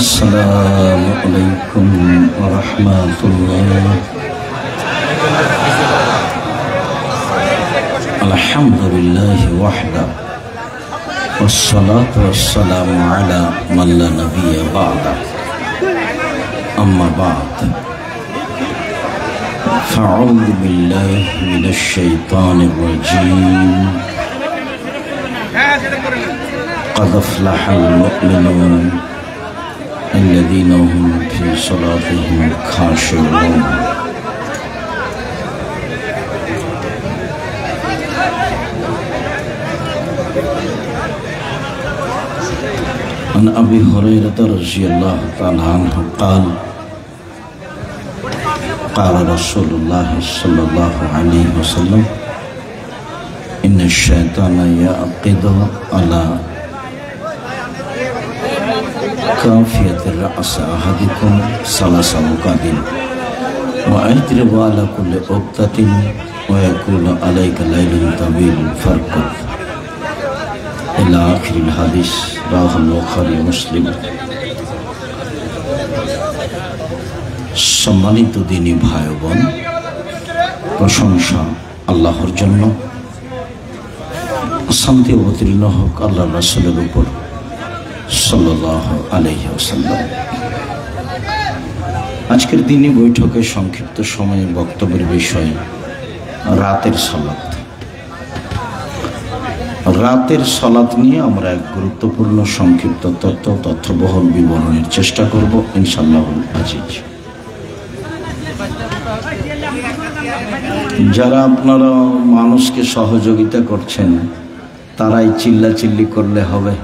Assalamu alaikum warahmatullahi. Alhamdulillahi wahda wassalatu wassalamu ala man la nabiyya ba'da. Amma ba'd. Fa'udhu billahi minash shaitanir rajim. Qad aflahal mu'minun الذين هم في صلاتهم خاشعون. عن أبي هريرة رضي الله تعالى عنه قال قال رسول الله صلى الله عليه وسلم إن الشيطان يعقد على كافية الرأس أحدكم ثلاث عقد ويضرب على كل عقدة ويقول عليك ليل طويل فارقد إلى آخر الحديث رواه البخاري ومسلم. সম্মানিত দিনী ভাই বোন, প্রশংসা আল্লাহর জন্য, শান্তি অবতীর্ণ হোক আল্লাহ রাসূলের উপর সাল্লাল্লাহু আলাইহি ওয়াসাল্লাম। আজকের দিনে বৈঠকে সংক্ষিপ্ত সময়ে বক্তব্যের বিষয় রাতের সালাত। রাতের সালাত নিয়ে আমরা এক গুরুত্বপূর্ণ সংক্ষিপ্ত তথ্যবহুল বিবরণের চেষ্টা করব ইনশাআল্লাহুল আজিজ। যারা আপনারা মানুষকে সহযোগিতা করছেন তারাই চিল্লাচিল্লি করলে হবে।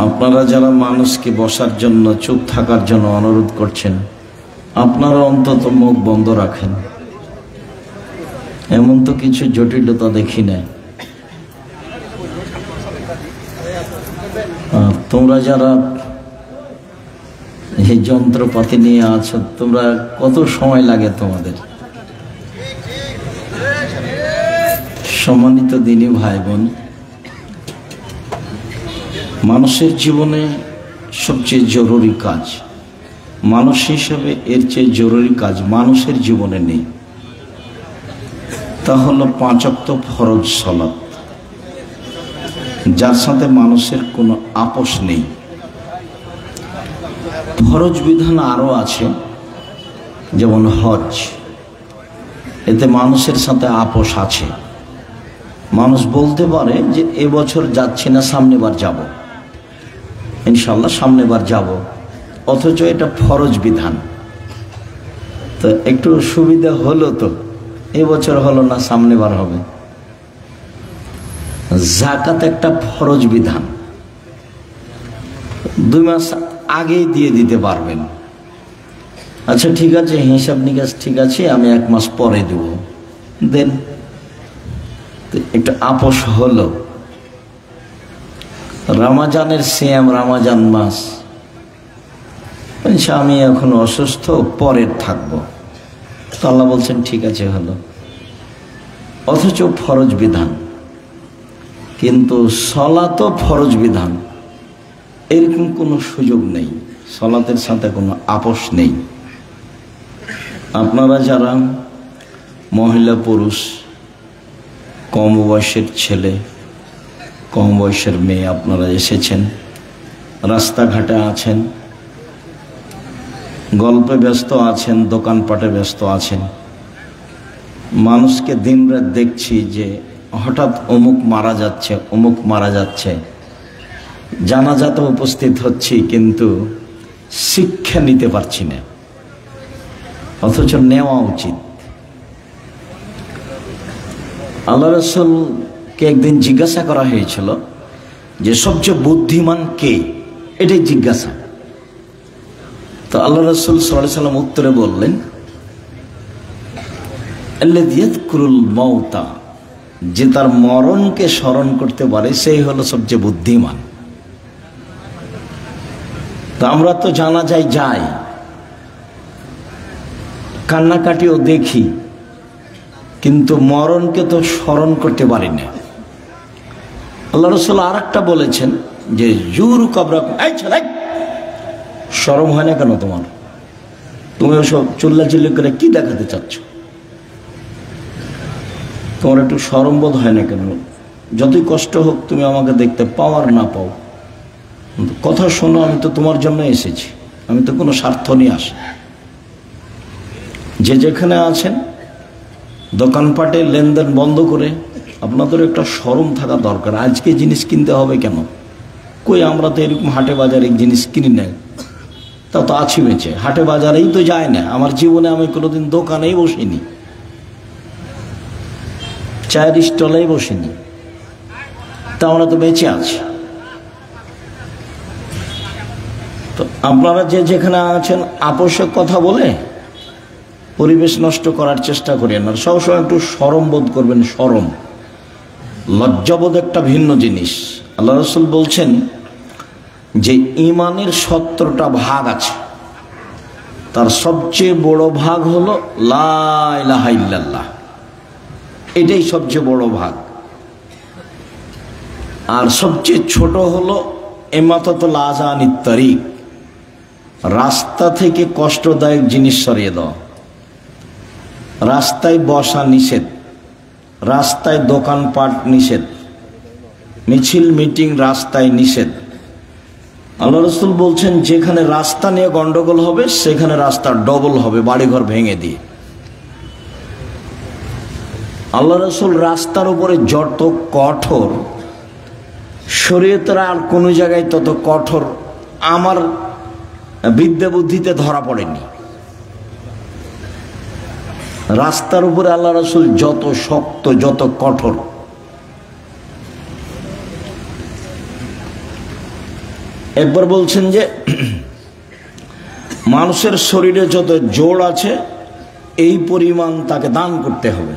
আপনারা যারা মানুষকে বসার জন্য, চুপ থাকার জন্য অনুরোধ করছেন, আপনারা অন্তত মুখ বন্ধ রাখেন। এমন তো কিছু জটিলতা দেখি না। তোমরা যারা এই যন্ত্রপাতি নিয়ে আছো, তোমরা কত সময় লাগে তোমাদের? সম্মানিত দিনী ভাই বোন, মানুষের জীবনে সবচেয়ে জরুরি কাজ, মানুষ হিসেবে এর চেয়ে জরুরি কাজ মানুষের জীবনে নেই। তা হলো 5 ওয়াক্ত ফরজ সালাত, যার সাথে মানুষের কোনো আপোষ নেই। ফরজ বিধান আরো আছে, যেমন হজ, এতে মানুষের সাথে আপোষ আছে। মানুষ বলতে পারে যে এবছর যাচ্ছি না, সামনেবার যাব, ইনশাআল্লাহ সামনেবার যাব, অথচ এটা ফরজ বিধান। তো একটু সুবিধা হলো, তো এবছর হলো না, সামনেবার হবে। যাকাত একটা ফরজ বিধান, 2 মাস আগেই দিয়ে দিতে পারবেন। আচ্ছা ঠিক আছে, হিসাব নিকাশ ঠিক আছে, আমি 1 মাস পরে দেব, দেন। একটু আপোষ হলো। রমজানের সিয়াম, রমজান মাস, আমি এখন অসুস্থ, পরে থাকবো, তো আল্লাহ বলছেন ঠিক আছে, হলো। অথচ ফরজ বিধান। কিন্তু সালাতও ফরজ বিধান, এরকম কোনো সুযোগ নেই, সালাতের সাথে কোনো আপোষ নেই। আপনারা যারা মহিলা পুরুষ, কম বয়সের ছেলে, কম বয়সের মেয়ে, আপনারা এসেছেন, রাস্তাঘাটে আছেন, গল্পে ব্যস্ত আছেন, দোকানপাটে ব্যস্ত আছেন, মানুষকে দিনরাত দেখছি যে হঠাৎ অমুক মারা যাচ্ছে, অমুক মারা যাচ্ছে, জানাজাতে উপস্থিত হচ্ছি, কিন্তু শিক্ষা নিতে পারছি না, অথচ নেওয়া উচিত। আল্লাহ রাসূলকে একদিন জিজ্ঞাসা করা হয়েছিল যে সবচেয়ে বুদ্ধিমান কে, এটাই জিজ্ঞাসা। তো আল্লাহ রাসূল সাল্লাল্লাহু আলাইহি ওয়াসাল্লাম উত্তরে বললেন, আল্লাযী ইয়াযকুরুল মাউতা যে তার মরণকে স্মরণ করতে পারে সেই হলো সবচেয়ে বুদ্ধিমান। তো আমরা তো জানাজায় যাই, কান্নাকাটিও দেখি, কিন্তু মরণকে তো স্মরণ করতে পারি না। আল্লাহ রাসূল আর একটা বলেছেন যে জুরু কবরাকুম, এই ছেলে শরম হয় না কেন তোমার? তুমি ওসব চিল্লাচিল্লি করে কি দেখাতে চাচ্ছ? তোমার একটু শরম বোধ হয় না কেন? যতই কষ্ট হোক তুমি আমাকে দেখতে পাও আর না পাও, কথা শোনো, আমি তো তোমার জন্য এসেছি, আমি তো কোনো স্বার্থ নিয়ে আসি। যে যেখানে আছেন দোকানপাটে লেনদেন বন্ধ করে আপনাদের একটা শরম থাকা দরকার। আজকে জিনিস কিনতে হবে কেন? কই আমরা তো এরকম হাটে বাজারে জিনিস কিনি না, তা তো আছি বেঁচে, হাটে বাজারেই তো যায় না। আমার জীবনে আমি কোনোদিন দোকানেই বসিনি, চায়ের স্টলেই বসিনি, তা আমরা তো বেঁচে আছি। তো আপনারা যে যেখানে আছেন আপোষে কথা বলে পরিবেশ নষ্ট করার চেষ্টা করেন না। সবসময় একটু শরম বোধ করবেন। শরম, লজ্জাবোধ একটা ভিন্ন জিনিস। আল্লাহ রাসূল বলছেন যে ইমানের 17টা ভাগ আছে, তার সবচেয়ে বড় ভাগ হলো লা ইলাহা ইল্লাল্লাহ, এটাই সবচেয়ে বড় ভাগ। আর সবচেয়ে ছোট হলো ইমাতাতুল আযানিত তারিক, রাস্তা থেকে কষ্টদায়ক জিনিস সরিয়ে দেওয়া। রাস্তায় বসা নিষেধ, রাস্তায় দোকানপাট নিষেধ, মিছিল মিটিং রাস্তায় নিষেধ। আল্লাহ রাসূল বলছেন যেখানে রাস্তা নিয়ে গন্ডগোল হবে সেখানে রাস্তা ডবল হবে, বাড়িঘর ভেঙে দিয়ে। আল্লাহ রাসূল রাস্তার উপরে যত কঠোর, শরীয়তের আর কোনো জায়গায় তত কঠোর আমার বিদ্যা বুদ্ধিতে ধরা পড়েনি। রাস্তার উপরে আল্লাহ রাসূল যত শক্ত, যত কঠোর। একবার বলছেন যে মানুষের শরীরে যত জোড় আছে এই পরিমাণ তাকে দান করতে হবে।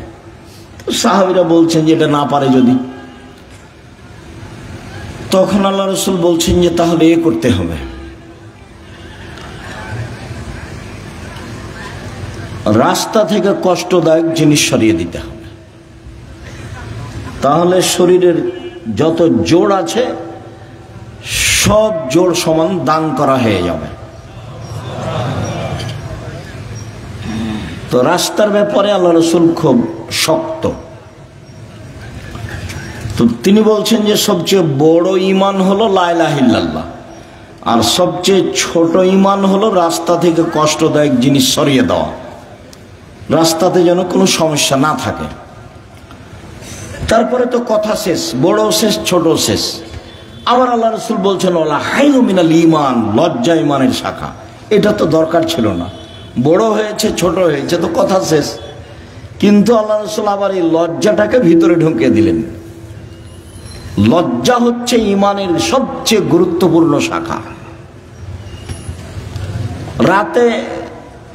সাহাবীরা বলছেন যে এটা না পারে যদি, তখন আল্লাহ রাসূল বলছেন যে তাহলে এ করতে হবে, রাস্তা থেকে কষ্টদায়ক জিনিস সরিয়ে দিতে হবে। তাহলে শরীরের যত জোড় আছে সব জোড় সমান দান করা হয়ে যাবে। তো রাস্তার ব্যাপারে আল্লাহ রাসূল খুব শক্ত। তো তিনি বলছেন যে সবচেয়ে বড় ঈমান হলো লা ইলাহা ইল্লাল্লাহ, আর সবচেয়ে ছোট ঈমান হলো রাস্তা থেকে কষ্টদায়ক জিনিস সরিয়ে দেওয়া, রাস্তাতে যেন কোনো সমস্যা না থাকে। তারপরে তো কথা শেষ, বড় শেষ, ছোট শেষ। আবার আল্লাহ রাসূল বলছেন ওয়ালা হাইয়ু মিনাল ঈমান, লজ্জা ঈমানের শাখা। এটা তো দরকার ছিল না, বড় হয়েছে ছোট হয়েছে তো কথা শেষ। কিন্তু আল্লাহ রাসূল আবার এই লজ্জাটাকে ভিতরে ঢুকিয়ে দিলেন। লজ্জা হচ্ছে ঈমানের সবচেয়ে গুরুত্বপূর্ণ শাখা। রাতে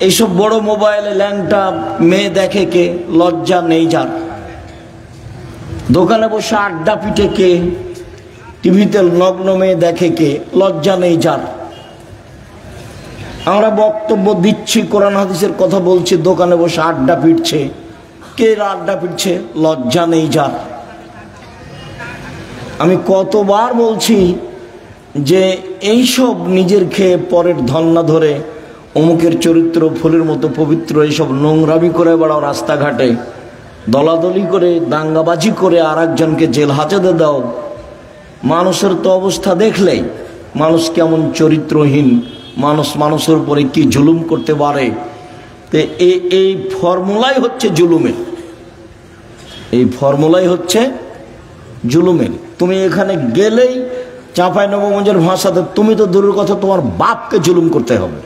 এইসব বড় মোবাইলে ল্যাংটা মেয়ে দেখে কে? লজ্জা নেই যার। দোকানে বসে আড্ডা পিটে কে? টিভিতে নগ্ন মেয়ে দেখে কে? লজ্জা নেই যার। আমরা বক্তব্য দিচ্ছি, কোরআন হাদিসের কথা বলছি, দোকানে বসে আড্ডা পিটছে কে? আড্ডা পিটছে, লজ্জা নেই যার। আমি কতবার বলছি যে এইসব নিজের খেয়ে পরের ধন না ধরে অমুকের চরিত্র ফুলের মতো পবিত্র, এইসব নোংরামি করে বেড়াও রাস্তাঘাটে, দলাদলি করে দাঙ্গাবাজি করে আর একজনকে জেল হাজতে দাও। মানুষের তো অবস্থা দেখলেই মানুষ কেমন চরিত্রহীন, মানুষ মানুষের উপরে কি জুলুম করতে পারে। তো এই ফর্মুলাই হচ্ছে জুলুমের, এই ফর্মুলাই হচ্ছে জুলুমের। তুমি এখানে গেলেই চাঁপাইনবাবগঞ্জের ভাষাতে তুমি তো দূরের কথা তোমার বাপকে জুলুম করতে হবে।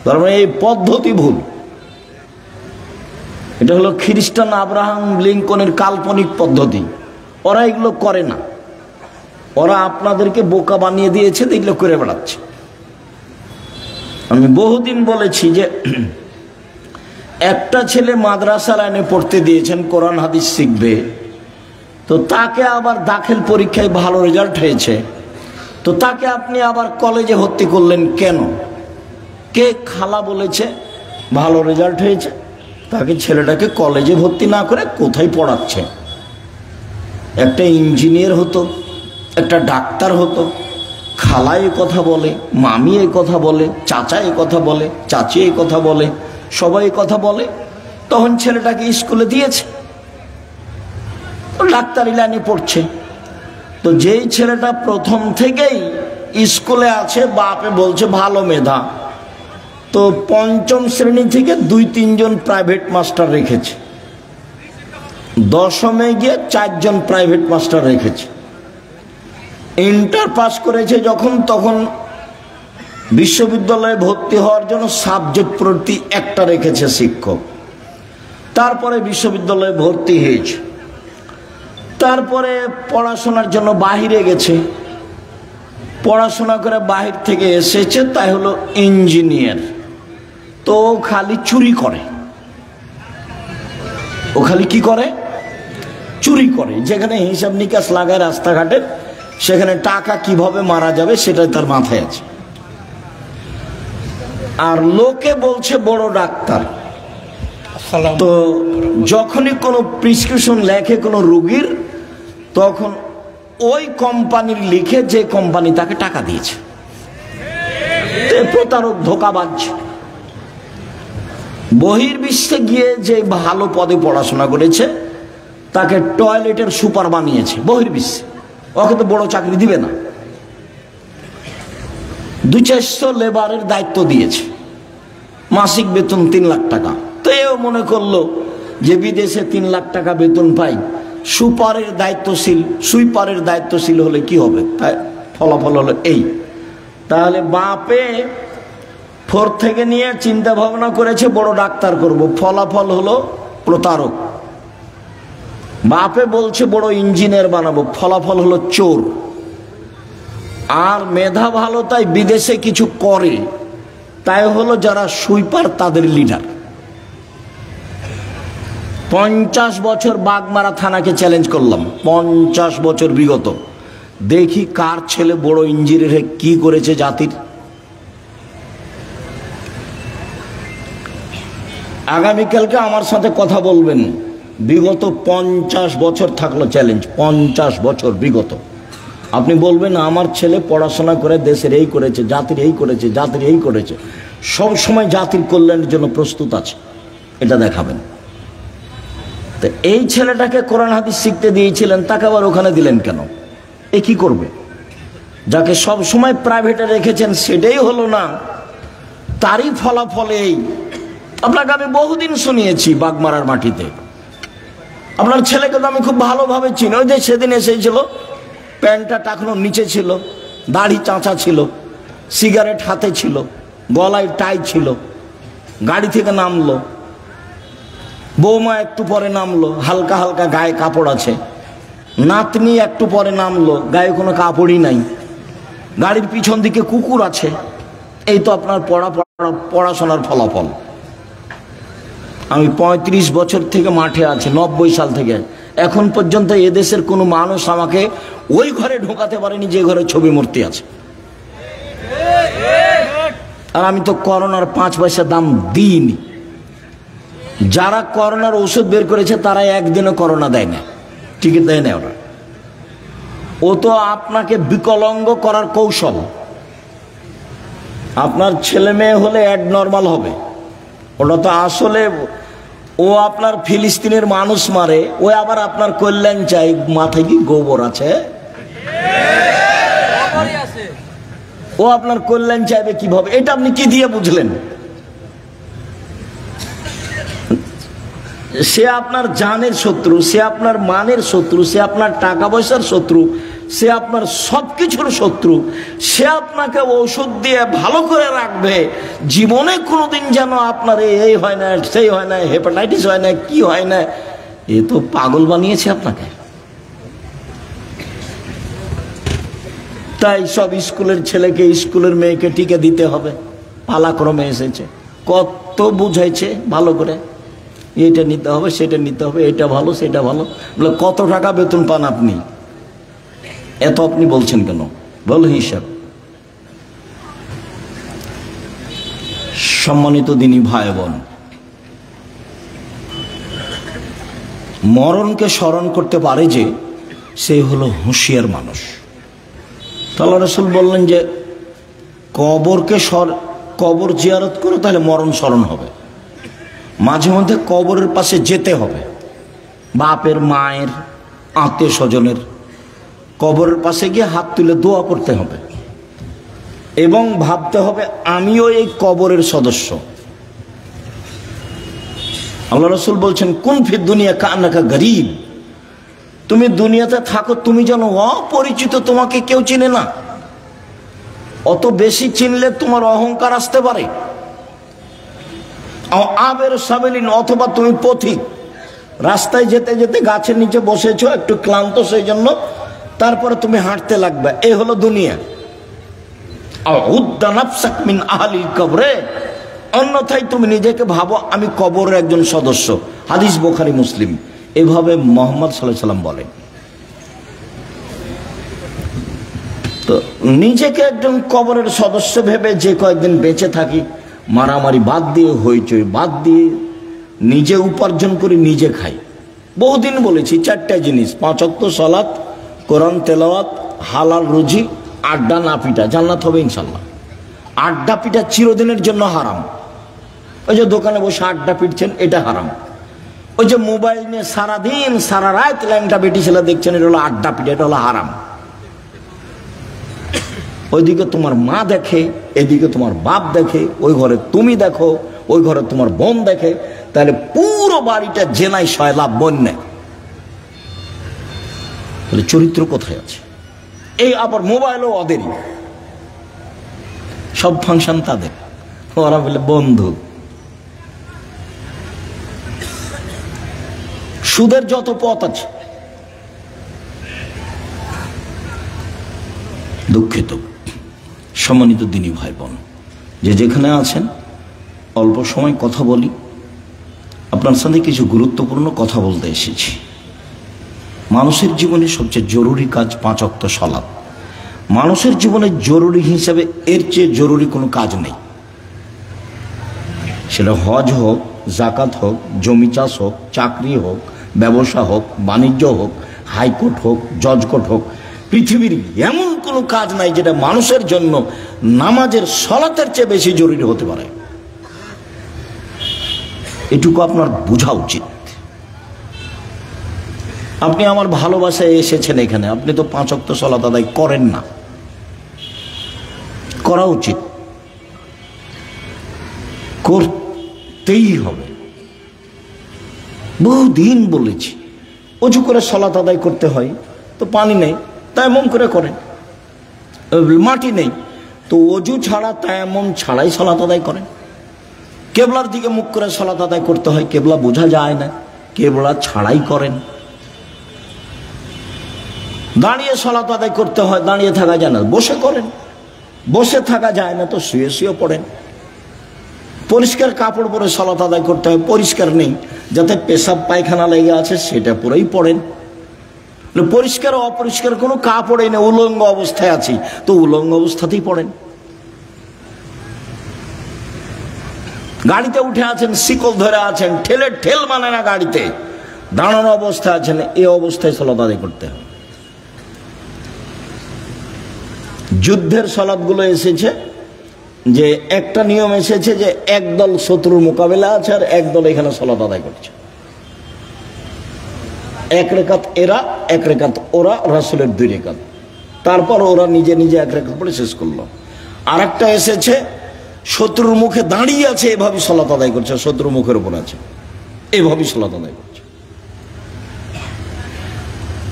তার মানে এই পদ্ধতি ভুল। এটা হলো খ্রিস্টান আব্রাহাম লিঙ্কনের কাল্পনিক পদ্ধতি। ওরা এগুলো করে না, ওরা আপনাদেরকে বোকা বানিয়ে দিয়েছে, এগুলো করে বেড়াচ্ছে। আমি বহুদিন বলেছি যে একটা ছেলে মাদ্রাসা লাইনে পড়তে দিয়েছেন, কোরআন হাদিস শিখবে, তো তাকে আবার দাখিল পরীক্ষায় ভালো রেজাল্ট হয়েছে, তো তাকে আপনি আবার কলেজে ভর্তি করলেন কেন? কে খালা বলেছে ভালো রেজাল্ট হয়েছে? তাকে ছেলেটাকে কলেজে ভর্তি না করে কোথায় পড়াচ্ছে? একটা ইঞ্জিনিয়ার হতো, একটা ডাক্তার হতো। খালা এই কথা বলে, মামি এই কথা বলে, চাচা এই কথা বলে, চাচি এই কথা বলে, সবাই এই কথা বলে, তখন ছেলেটাকে স্কুলে দিয়েছে, ডাক্তারি লাইনে পড়ছে। তো যেই ছেলেটা প্রথম থেকেই স্কুলে আছে, বাপে বলছে ভালো মেধা, তো পঞ্চম শ্রেণী থেকে 2-3 জন প্রাইভেট মাস্টার রেখেছে, দশমে গিয়ে 4 জন প্রাইভেট মাস্টার রেখেছে। ইন্টার পাস করেছে যখন, তখন বিশ্ববিদ্যালয়ে ভর্তি হওয়ার জন্য সাবজেক্ট প্রতি একটা রেখেছে শিক্ষক। তারপরে বিশ্ববিদ্যালয়ে ভর্তি হয়েছে, তারপরে পড়াশোনার জন্য বাহিরে গেছে, পড়াশোনা করে বাহির থেকে এসেছে, তাই হলো ইঞ্জিনিয়ার। তো খালি চুরি করে, ও খালি কি করে? চুরি করে। যেখানে হিসাব নিকাশ লাগায় রাস্তাঘাটে, সেখানে টাকা কিভাবে মারা যাবে সেটাই তার মাথায় আছে। আর লোকে বলছে বড় ডাক্তার। তো যখনই কোনো প্রেসক্রিপশন লেখে কোনো রোগীর, তখন ওই কোম্পানির লিখে যে কোম্পানি তাকে টাকা দিয়েছে। প্রতারক, ধোঁকাবাজ। বহির্বিশ্বে গিয়ে যে ভালো পদে পড়াশোনা করেছে তাকে টয়লেটের সুপার বানিয়েছে বহির্বিশ্বে। ওকে তো বড় চাকরি দিবে না, 200-400 লেবারের দায়িত্ব দিয়েছে, মাসিক বেতন 3 লাখ টাকা। তো এও মনে করলো যে বিদেশে 3 লাখ টাকা বেতন পাই, সুপারের দায়িত্বশীল, সুইপারের দায়িত্বশীল হলে কি হবে? তাই ফলাফল হলো এই। তাহলে বাপে 4 থেকে নিয়ে চিন্তা ভাবনা করেছে বড় ডাক্তার করব, ফলাফল হলো প্রতারক। বাপে বলছে বড় ইঞ্জিনিয়ার বানাবো, ফলাফল হলো চোর। আর মেধা ভালো তাই বিদেশে কিছু করে, তাই হলো যারা সুইপার তাদের লিডার। 50 বছর বাগমারা থানাকে চ্যালেঞ্জ করলাম, 50 বছর বিগত, দেখি কার ছেলে বড় ইঞ্জিনিয়ার কি করেছে জাতির। আগামীকালকে আমার সাথে কথা বলবেন, বিগত 50 বছর থাকলো চ্যালেঞ্জ, 50 বছর বিগত। আপনি বলবেন আমার ছেলে পড়াশোনা করে দেশের এই করেছে, জাতির এই করেছে, জাতির এই করেছে, সব সময় জাতির কল্যাণের জন্য প্রস্তুত আছে, এটা দেখাবেন। তো এই ছেলেটাকে কোরআন হাদিস শিখতে দিয়েছিলেন, তাকে আবার ওখানে দিলেন কেন? এ কি করবে? যাকে সব সময় প্রাইভেটে রেখেছেন সেটাই হলো না, তারই ফলাফল এই। আপনাকে আমি বহুদিন শুনিয়েছি বাগমারার মাটিতে। আপনার ছেলেকে তো আমি খুব ভালোভাবে চিনি। ওই যে সেদিন এসেছিল, প্যান্টটা টাকনোর নিচে ছিল, দাড়ি চাঁচা ছিল, সিগারেট হাতে ছিল, গলায় টাই ছিল, গাড়ি থেকে নামলো, বৌমা একটু পরে নামলো, হালকা হালকা গায়ে কাপড় আছে, নাতনি একটু পরে নামলো, গায়ে কোনো কাপড়ই নাই, গাড়ির পিছন দিকে কুকুর আছে। এই তো আপনার পড়াশোনার ফলাফল। আমি 35 বছর থেকে মাঠে আছি, 90 সাল থেকে এখন পর্যন্ত এদেশের কোনো মানুষ আমাকে ওই ঘরে ঢোকাতে পারেনি যে ঘরে ছবি মূর্তি আছে। আর আমি তো করোনার 5 পয়সা দাম দিইনি। যারা করোনার ওষুধ বের করেছে তারা একদিনও করোনা দেয় না, টিকিট দেয় না ওরা। ও তো আপনাকে বিকলাঙ্গ করার কৌশল। আপনার ছেলে মেয়ে হলে অ্যাডনর্মাল হবে, ওটা তো আসলে ও আপনার ফিলিস্তিনের মানুষ মারে, ও আবার আপনার কল্যাণ চাই। মাথায় কি গোবর আছে? ও আপনার কল্যাণ চাইবে কিভাবে? এটা আপনি কি দিয়ে বুঝলেন? সে আপনার জানের শত্রু, সে আপনার মানের শত্রু, সে আপনার টাকা পয়সার শত্রু, সে আপনার সবকিছুর শত্রু। সে আপনাকে ঔষধ দিয়ে ভালো করে রাখবে, জীবনে কোনোদিন যেন আপনার এই হয় না, সেই হয় না, হেপাটাইটিস হয় না, কি হয় না। এ তো পাগল বানিয়েছে আপনাকে। তাই সব স্কুলের ছেলেকে, স্কুলের মেয়েকে টিকে দিতে হবে, পালাক্রমে এসেছে। কত বুঝাইছে ভালো করে। এটা নিতে হবে, সেটা নিতে হবে, এটা ভালো সেটা ভালো। বলে কত টাকা বেতন পান আপনি, এত আপনি বলছেন কেন? বল হিসাব। সম্মানিত দিনী ভাই বোন, মরণকে স্মরণ করতে পারে যে সে হলো হুঁশিয়ার মানুষ। আল্লাহ রাসূল বললেন যে কবর জিয়ারত করো, তাহলে মরণ স্মরণ হবে। মাঝে মধ্যে কবরের পাশে যেতে হবে, বাপের, মায়ের, আত্মীয় স্বজনের কবরের পাশে গিয়ে হাত তুলে দোয়া করতে হবে এবং ভাবতে হবে আমিও এই কবরের সদস্য। আল্লাহ রাসূল বলছেন কুন ফি দুনিয়া কান্নাকা গরীব, তুমি দুনিয়াতে থাকো তুমি যেন অপরিচিত, তোমাকে কেউ চিনে না। অত বেশি চিনলে তোমার অহংকার আসতে পারে। আবের সাবেলিন, অথবা তুমি পথিক, রাস্তায় যেতে যেতে গাছের নিচে বসেছো, একটু ক্লান্ত সেই জন্য, তারপরে তুমি হাঁটতে লাগবে, এই হলো দুনিয়া। অন্যথায় তুমি নিজেকে ভাবো আমি কবরের একজন সদস্য। হাদিস বুখারী মুসলিম। এভাবে মুহাম্মদ সাল্লাল্লাহু আলাইহি ওয়াসাল্লাম বলেন। তো নিজেকে একজন কবরের সদস্য ভেবে যে কয়েকদিন বেঁচে থাকি, মারামারি বাদ দিয়ে, হইচই বাদ দিয়ে, নিজে উপার্জন করে নিজে খাই। বহুদিন বলেছি 4টা জিনিস: 5 ওয়াক্ত সালাত, কোরআন তেলাওয়াত, হালাল রুজি, আড্ডা না পিটা, জান্নাত হবে ইনশাল্লাহ। আড্ডা পিটা চিরদিনের জন্য হারাম। ওই যে দোকানে বসে আড্ডা পিটছেন, এটা হারাম। ওই যে মোবাইল নিয়ে সারাদিন সারা রাত ল্যাংটা বেটি ছেলে দেখছেন, এটা হলো আড্ডা পিটা, এটা হলো হারাম। ওইদিকে তোমার মা দেখে, এদিকে তোমার বাপ দেখে, ওই ঘরে তুমি দেখো, ওই ঘরে তোমার বোন দেখে, তাহলে পুরো বাড়িটা জেনায় সয়লাভ বন্যা। তাহলে চরিত্র কোথায় আছে? এই আবার মোবাইলও ওদেরই, সব ফাংশন তাদের, ওরা বলে বন্ধু। সুদের যত পথ আছে, দুঃখিত সম্মানিত দিনী ভাই বোন, যে যেখানে আছেন অল্প সময় কথা বলি, আপনার সাথে কিছু গুরুত্বপূর্ণ কথা বলতে এসেছি। মানুষের জীবনে সবচেয়ে জরুরি কাজ 5 ওয়াক্ত সালাত। মানুষের জীবনে জরুরি হিসাবে এর চেয়ে জরুরি কোনো কাজ নেই। সেটা হজ হোক, জাকাত হোক, জমি চাষ হোক, চাকরি হোক, ব্যবসা হোক, বাণিজ্য হোক, হাইকোর্ট হোক, জজ কোর্ট হোক, পৃথিবীর এমন কোনো কাজ নাই যেটা মানুষের জন্য নামাজের সালাতের চেয়ে বেশি জরুরি হতে পারে। এটুকু আপনার বোঝা উচিত। আপনি আমার ভালোবাসায় এসেছেন এখানে, আপনি তো 5 ওয়াক্ত সালাত আদায় করেন না। করা উচিত, করতেই হবে। বহুদিন বলেছি, অজু করে সালাত আদায় করতে হয়, তো পানি নেই, তায়াম্মুম করে করেন। মাটি নেই, তো অজু ছাড়া তায়াম্মুম ছাড়াই সালাত আদায় করেন। কেবলার দিকে মুখ করে সালাত আদায় করতে হয়, কেবলা বোঝা যায় না, কেবলা ছাড়াই করেন। দাঁড়িয়ে সালাত আদায় করতে হয়, দাঁড়িয়ে থাকা যায় না, বসে করেন। বসে থাকা যায় না, তো শুয়ে শুয়ে পড়েন। পরিষ্কার কাপড় পরে সালাত আদায় করতে হয়, পরিষ্কার নেই, যাতে পেশাব পায়খানা লেগে আছে সেটা পরেই পড়েন। পরিষ্কার অপরিষ্কার কোনো কাপড়ই নেই, উলঙ্গ অবস্থায় আছি, তো উলঙ্গ অবস্থাতেই পড়েন। গাড়িতে উঠে আছেন, শিকল ধরে আছেন, ঠেল মানে না গাড়িতে, দাঁড়ানো অবস্থায় আছেন, এই অবস্থায় সালাত আদায় করতে হয়। যুদ্ধের সালাতগুলো এসেছে যে একটা নিয়ম এসেছে যে একদল শত্রুর মোকাবেলা আছে আর একদল এখানে সালাত আদায় করছে। 1 রেখাত এরা, 1 রেখাত ওরা, রাসূলের 2 রেখাত, তারপর ওরা নিজে নিজে 1 রেখাত পড়ে শেষ করলো। আর একটা এসেছে শত্রুর মুখে দাঁড়িয়ে আছে, এভাবেই সালাত আদায় করছে, শত্রুর মুখের উপর আছে, এভাবেই সালাত আদায় করছে।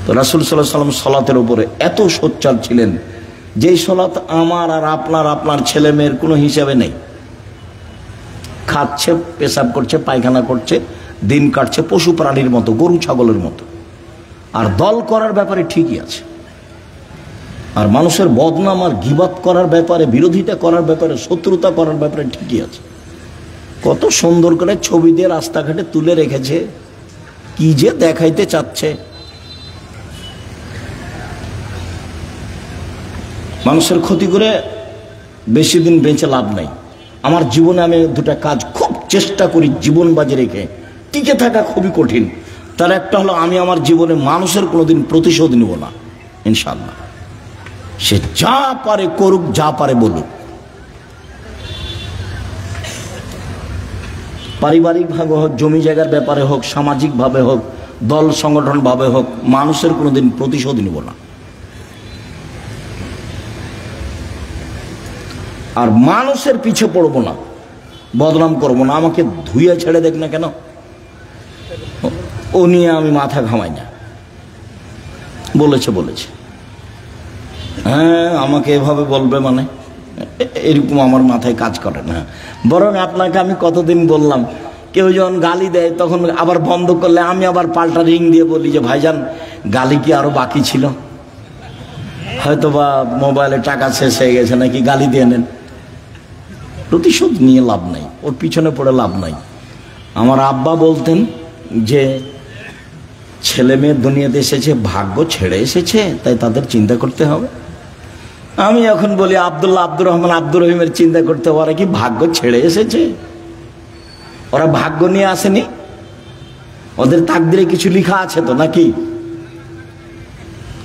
তো রাসূল সাল্লাল্লাহু আলাইহি ওয়াসাল্লাম সালাতের উপরে এত সোচ্চার ছিলেন, যেই সালাত আমার আর আপনার ছেলে মেয়ের কোনো হিসাবে নেই। খাচ্ছে, পেশাব করছে, পায়খানা করছে, দিন কাটছে পশু প্রাণীর মতো, গরু ছাগলের মতো। আর দল করার ব্যাপারে ঠিকই আছে, আর মানুষের বদনাম আর গীবত করার ব্যাপারে, বিরোধিতা করার ব্যাপারে, শত্রুতা করার ব্যাপারে ঠিকই আছে। কত সুন্দর করে ছবি দিয়ে রাস্তাঘাটে তুলে রেখেছে, কি যে দেখাইতে চাচ্ছে। মানুষের ক্ষতি করে বেশি দিন বেঁচে লাভ নাই। আমার জীবনে আমি দুটা কাজ খুব চেষ্টা করি জীবন বাজি রেখে টিকে থাকা, খুবই কঠিন। তার একটা হলো, আমি আমার জীবনে মানুষের কোনোদিন প্রতিশোধ নিব না ইনশাআল্লাহ। সে যা পারে করুক, যা পারে বলুক। পারিবারিক ভাবে হোক, জমি জায়গার ব্যাপারে হোক, সামাজিক ভাবে হোক, দল সংগঠন ভাবে হোক, মানুষের কোনোদিন প্রতিশোধ নিব না। আর মানুষের পিছে পড়বো না, বদনাম করবো না। আমাকে ধুইয়া ছেড়ে দেখ না কেন, ও নিয়ে আমি মাথা ঘামাই না। বলেছে বলেছে, হ্যাঁ আমাকে এভাবে বলবে মানে এরকম আমার মাথায় কাজ করে না। বরং আপনাকে আমি কতদিন বললাম, কেউ যখন গালি দেয় তখন আবার বন্ধ করলে আমি আবার পাল্টা রিং দিয়ে বলি যে ভাইজান গালি কি আরো বাকি ছিল, হয়তো বা মোবাইলে টাকা শেষ হয়ে গেছে নাকি, গালি দিয়ে নেন। প্রতিশোধ নিয়ে লাভ নাই, ওর পিছনে পড়ে লাভ নাই। আমার আব্বা বলতেন যে ছেলে মেয়ে দুনিয়াতে এসেছে ভাগ্য ছেড়ে এসেছে, তাই তাদের চিন্তা করতে হবে। আমি এখন বলি আব্দুল্লাহ, আব্দুর রহমান, আব্দুর রহিমের চিন্তা করতে পারে কি ভাগ্য ছেড়ে এসেছে? ওরা ভাগ্য নিয়ে আসেনি, ওদের তাকদিরে কিছু লেখা আছে তো নাকি?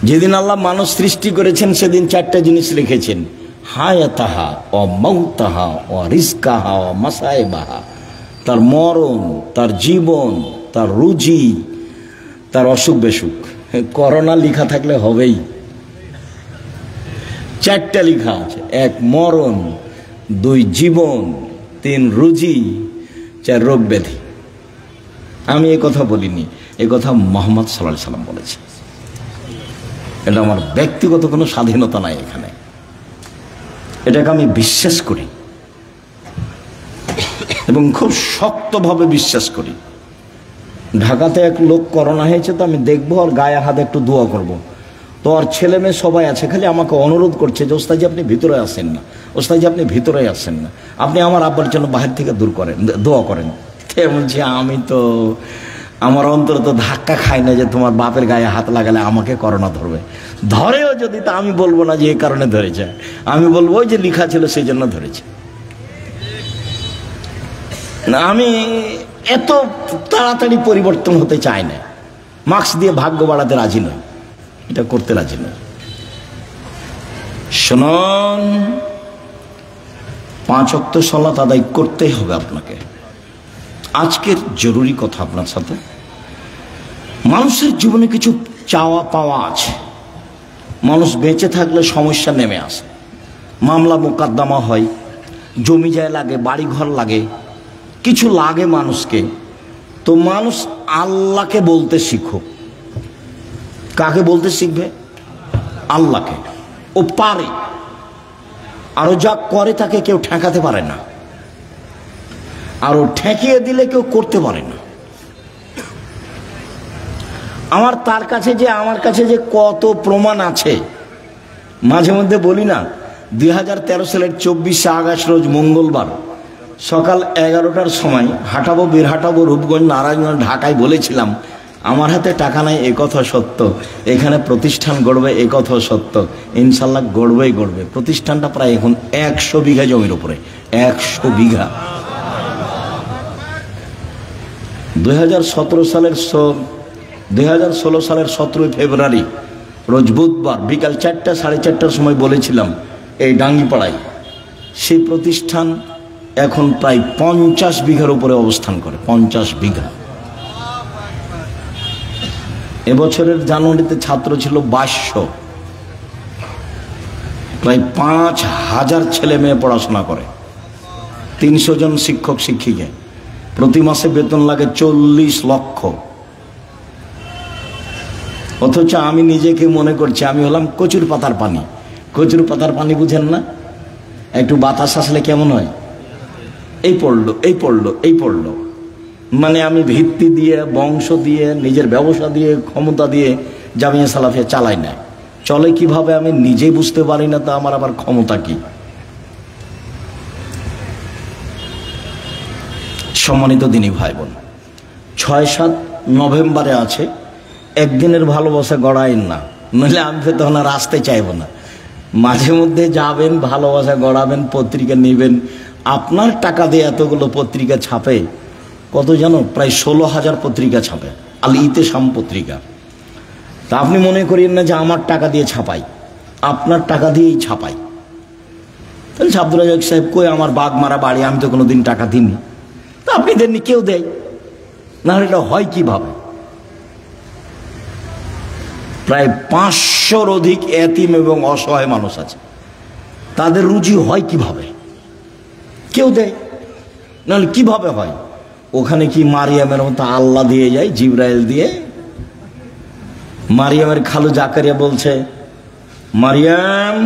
যেদিন আল্লাহ মানুষ সৃষ্টি করেছেন সেদিন চারটা জিনিস লিখেছেন, হায়াতাহা ও মাউতাহা ও রিজকাহা ও মাসায়েবাহা। তার মরণ, তার জীবন, তার রুজি, তার অসুখ বেসুখ। করোনা লেখা থাকলে হবেই। চারটা লেখা আছে, এক মরণ, দুই জীবন, তিন রুজি, চার রোগ ব্যাধি। আমি এই কথা বলিনি, এই কথা মুহাম্মদ সাল্লাল্লাহু আলাইহি সাল্লাম বলেছে। এটা আমার ব্যক্তিগত কোনো স্বাধীনতা নাই এখানে, এটাকে আমি বিশ্বাস করি এবং খুব শক্তভাবে বিশ্বাস করি। ঢাকাতে এক লোক করোনা হয়েছে, তো আমি দেখবো আর গায়ে হাতে একটু দোয়া করব। তো আর ছেলে মেয়ে সবাই আছে, খালি আমাকে অনুরোধ করছে যে ওস্তাদজি আপনি ভিতরে আসেন না, ওস্তাদজি আপনি ভিতরে আসেন না, আপনি আমার আব্বার জন্য বাহির থেকে দূর করেন, দোয়া করেন। বলছি আমি তো আমার অন্তর তো ধাক্কা খাই না যে তোমার বাপের গায়ে হাত লাগালে আমাকে করোনা ধরবে। ধরেও যদি, তা আমি বলবো না যে এই কারণে ধরেছে, আমি বলবো ওই যে লেখা ছিল সেই জন্য ধরেছে। না, আমি এত তাড়াতাড়ি পরিবর্তন হতে চাই না, মাস্ক দিয়ে ভাগ্য বাড়াতে রাজি নয়, এটা করতে রাজি নয়। শুনুন, 5 ওয়াক্ত সালাত আদায় করতেই হবে আপনাকে। আজকের জরুরি কথা আপনার সাথে, মানুষের জীবনে কিছু চাওয়া পাওয়া আছে। মানুষ বেঁচে থাকলে সমস্যা নেমে আসে, মামলা মোকদ্দমা হয়, জমি জায়গা লাগে, বাড়ি ঘর লাগে, কিছু লাগে মানুষকে। তো মানুষ আল্লাহকে বলতে শিখো। কাকে বলতে শিখবে? আল্লাহকে। ও পারে, আর ও যা করে তাকে কেউ ঠেকাতে পারে না, আর ও ঠেকিয়ে দিলে কেউ করতে পারে না। আমার কাছে যে কত প্রমাণ আছে, মাঝে মধ্যে বলি না, 2013 সালের 24শে আগস্ট রোজ মঙ্গলবার সকাল 11টার সময় হাঁটাবো, বীর হাঁটাবো, রূপগঞ্জ, নারায়ণগঞ্জ, ঢাকায় বলেছিলাম আমার হাতে টাকা নাই, এ কথা সত্য। এখানে প্রতিষ্ঠান গড়বে, এ কথা সত্য। ইনশাল্লাহ গড়বেই গড়বে। প্রতিষ্ঠানটা প্রায় এখন 100 বিঘা জমির উপরে, 100 বিঘা। 2016 সালের 17 ফেব্রুয়ারি রোজ বুধবার বিকাল 4টা 4:30টার সময় বলেছিলাম এই ডাঙ্গিপাড়ায়। সেই প্রতিষ্ঠান এখন প্রায় 50 বিঘার উপরে অবস্থান করে, 50 বিঘা। এবছরের জানুয়ারিতে ছাত্র ছিল 2200, প্রায় 5000 ছেলে মেয়ে পড়াশোনা করে, 300 জন শিক্ষক শিক্ষিকা, প্রতি মাসে বেতন লাগে 40 লক্ষ। অথচ আমি নিজেকে মনে করছি আমি হলাম কচুর পাতার পানি। কচুর পাতার পানি বুঝেন না? একটু বাতাস আসলে কেমন হয়, এই পড়লো, এই পড়লো, এই পড়লো। মানে আমি ভিত্তি দিয়ে, বংশ দিয়ে, নিজের ব্যবসা দিয়ে, ক্ষমতা দিয়ে জামিয়া সালাফিয়া চালাই না। চলে কিভাবে আমি নিজেই বুঝতে পারি না, তা আমার আবার ক্ষমতা কি? সম্মানিত দিনী ভাই বোন, 6-7 নভেম্বরে আছে, একদিনের ভালোবাসা গড়াইন না, নইলে আমি তো তখন আর আসতে চাইব না। মাঝে মধ্যে যাবেন, ভালোবাসা গড়াবেন, পত্রিকা নেবেন। আপনার টাকা দিয়ে এতগুলো পত্রিকা ছাপে, কত জানো? প্রায় 16,000 পত্রিকা ছাপে, আল ইতেসাম পত্রিকা। তা আপনি মনে করেন না যে আমার টাকা দিয়ে ছাপাই, আপনার টাকা দিয়েই ছাপাই। তাহলে আব্দুল রাজ্জাক সাহেব কই, আমার বাঘ মারা বাড়ি, আমি তো কোনোদিন টাকা দিইনি। তা আপনি দেননি, কেউ দেয় না, এটা হয় কিভাবে? প্রায় 500-র অধিক এতিম এবং অসহায় মানুষ আছে, তাদের রুজি হয় কিভাবে? কেউ দেয়, নাহলে কিভাবে হয়? ওখানে কি মারিয়ামের মতো আল্লাহ দিয়ে যায়, জিবরাইল দিয়ে? মারিয়ামের খালু জাকারিয়া বলছে, মারিয়াম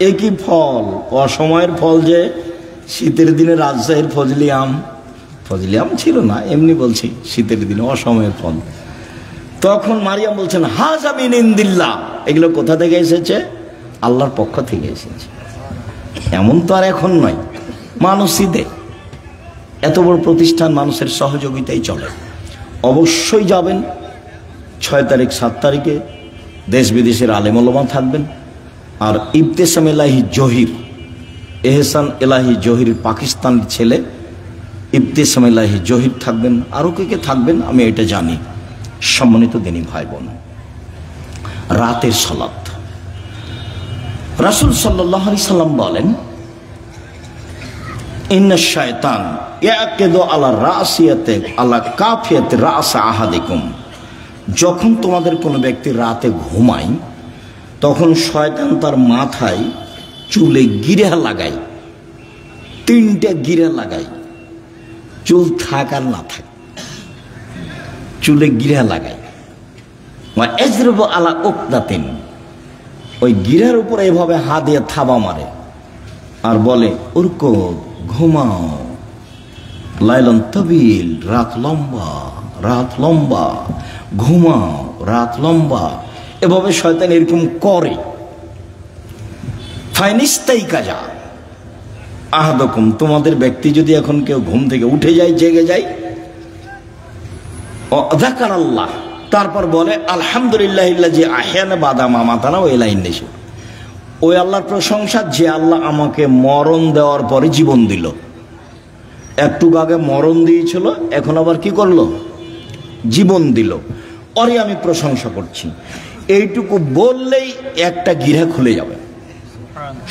এ কি ফল, অসময়ের ফল যে শীতের দিনে রাজশাহীর ফজলি আম, ফজলি আম ছিল না, এমনি বলছি শীতের দিনে অসময়ের ফল। তখন মারিয়াম বলছেন, হাযা মিন ইনদিল্লাহ, এগুলো কোথা থেকে এসেছে? আল্লাহর পক্ষ থেকে এসেছে। এমন তো আর এখন নয়, মানুষই দেয়। এত বড় প্রতিষ্ঠান, মানুষের সহযোগিতাই চলে। অবশ্যই যাবেন 6 তারিখ 7 তারিখে, দেশ বিদেশের আলেম ওলামা থাকবেন। আর ইবতেসাম এলাহি জহির, এহসান এলাহি জহির পাকিস্তানের ছেলে ইবতেসাম এলাহি জহির থাকবেন, আরও কে কে থাকবেন আমি এটা জানি। সম্মানিত দিনী ভাই বোন, রাতের সালাত, রাসূল সাল্লাল্লাহু আলাইহি সাল্লাম বলেন, ইন্নাশ শায়তান ইয়াকিদু আলা রাসিয়াতি আলা কাফিয়াতি রাস আহাদিকুম, যখন তোমাদের কোনো ব্যক্তি রাতে ঘুমায়, তখন শয়তান তার মাথায় চুলে গিরা লাগায়, 3টা গিরা লাগায়, চুল থাক আর না থাক, চুলে গিরা লাগায়। এজরব আলা উকদাতিন, ওই গিরার উপরে এভাবে হাত দিয়ে থাবা মারে আর বলে, উরকো ঘুমাও, লাইলান তাবিল, রাত লম্বা, রাত লম্বা, ঘুমাও, রাত লম্বা। এভাবে শয়তান এরকম করে। ফাইনিস্তাই কাজা আহাদকুম, তোমাদের ব্যক্তি যদি এখন কেউ ঘুম থেকে উঠে যায়, জেগে যায়, যাকার আল্লাহ, তারপর বলে আলহামদুলিল্লাহিল্লাযী আহয়ানা বাদা মা মাতানা ওয়া ইলাইহিন নুশুর, ওই আল্লাহর প্রশংসা যে আল্লাহ আমাকে মরণ দেওয়ার পরে জীবন দিল। একটু আগে মরণ দিয়েছিল, এখন আবার কি করলো? জীবন দিল, ওরে আমি প্রশংসা করছি। এইটুকু বললেই একটা গিরা খুলে যাবে।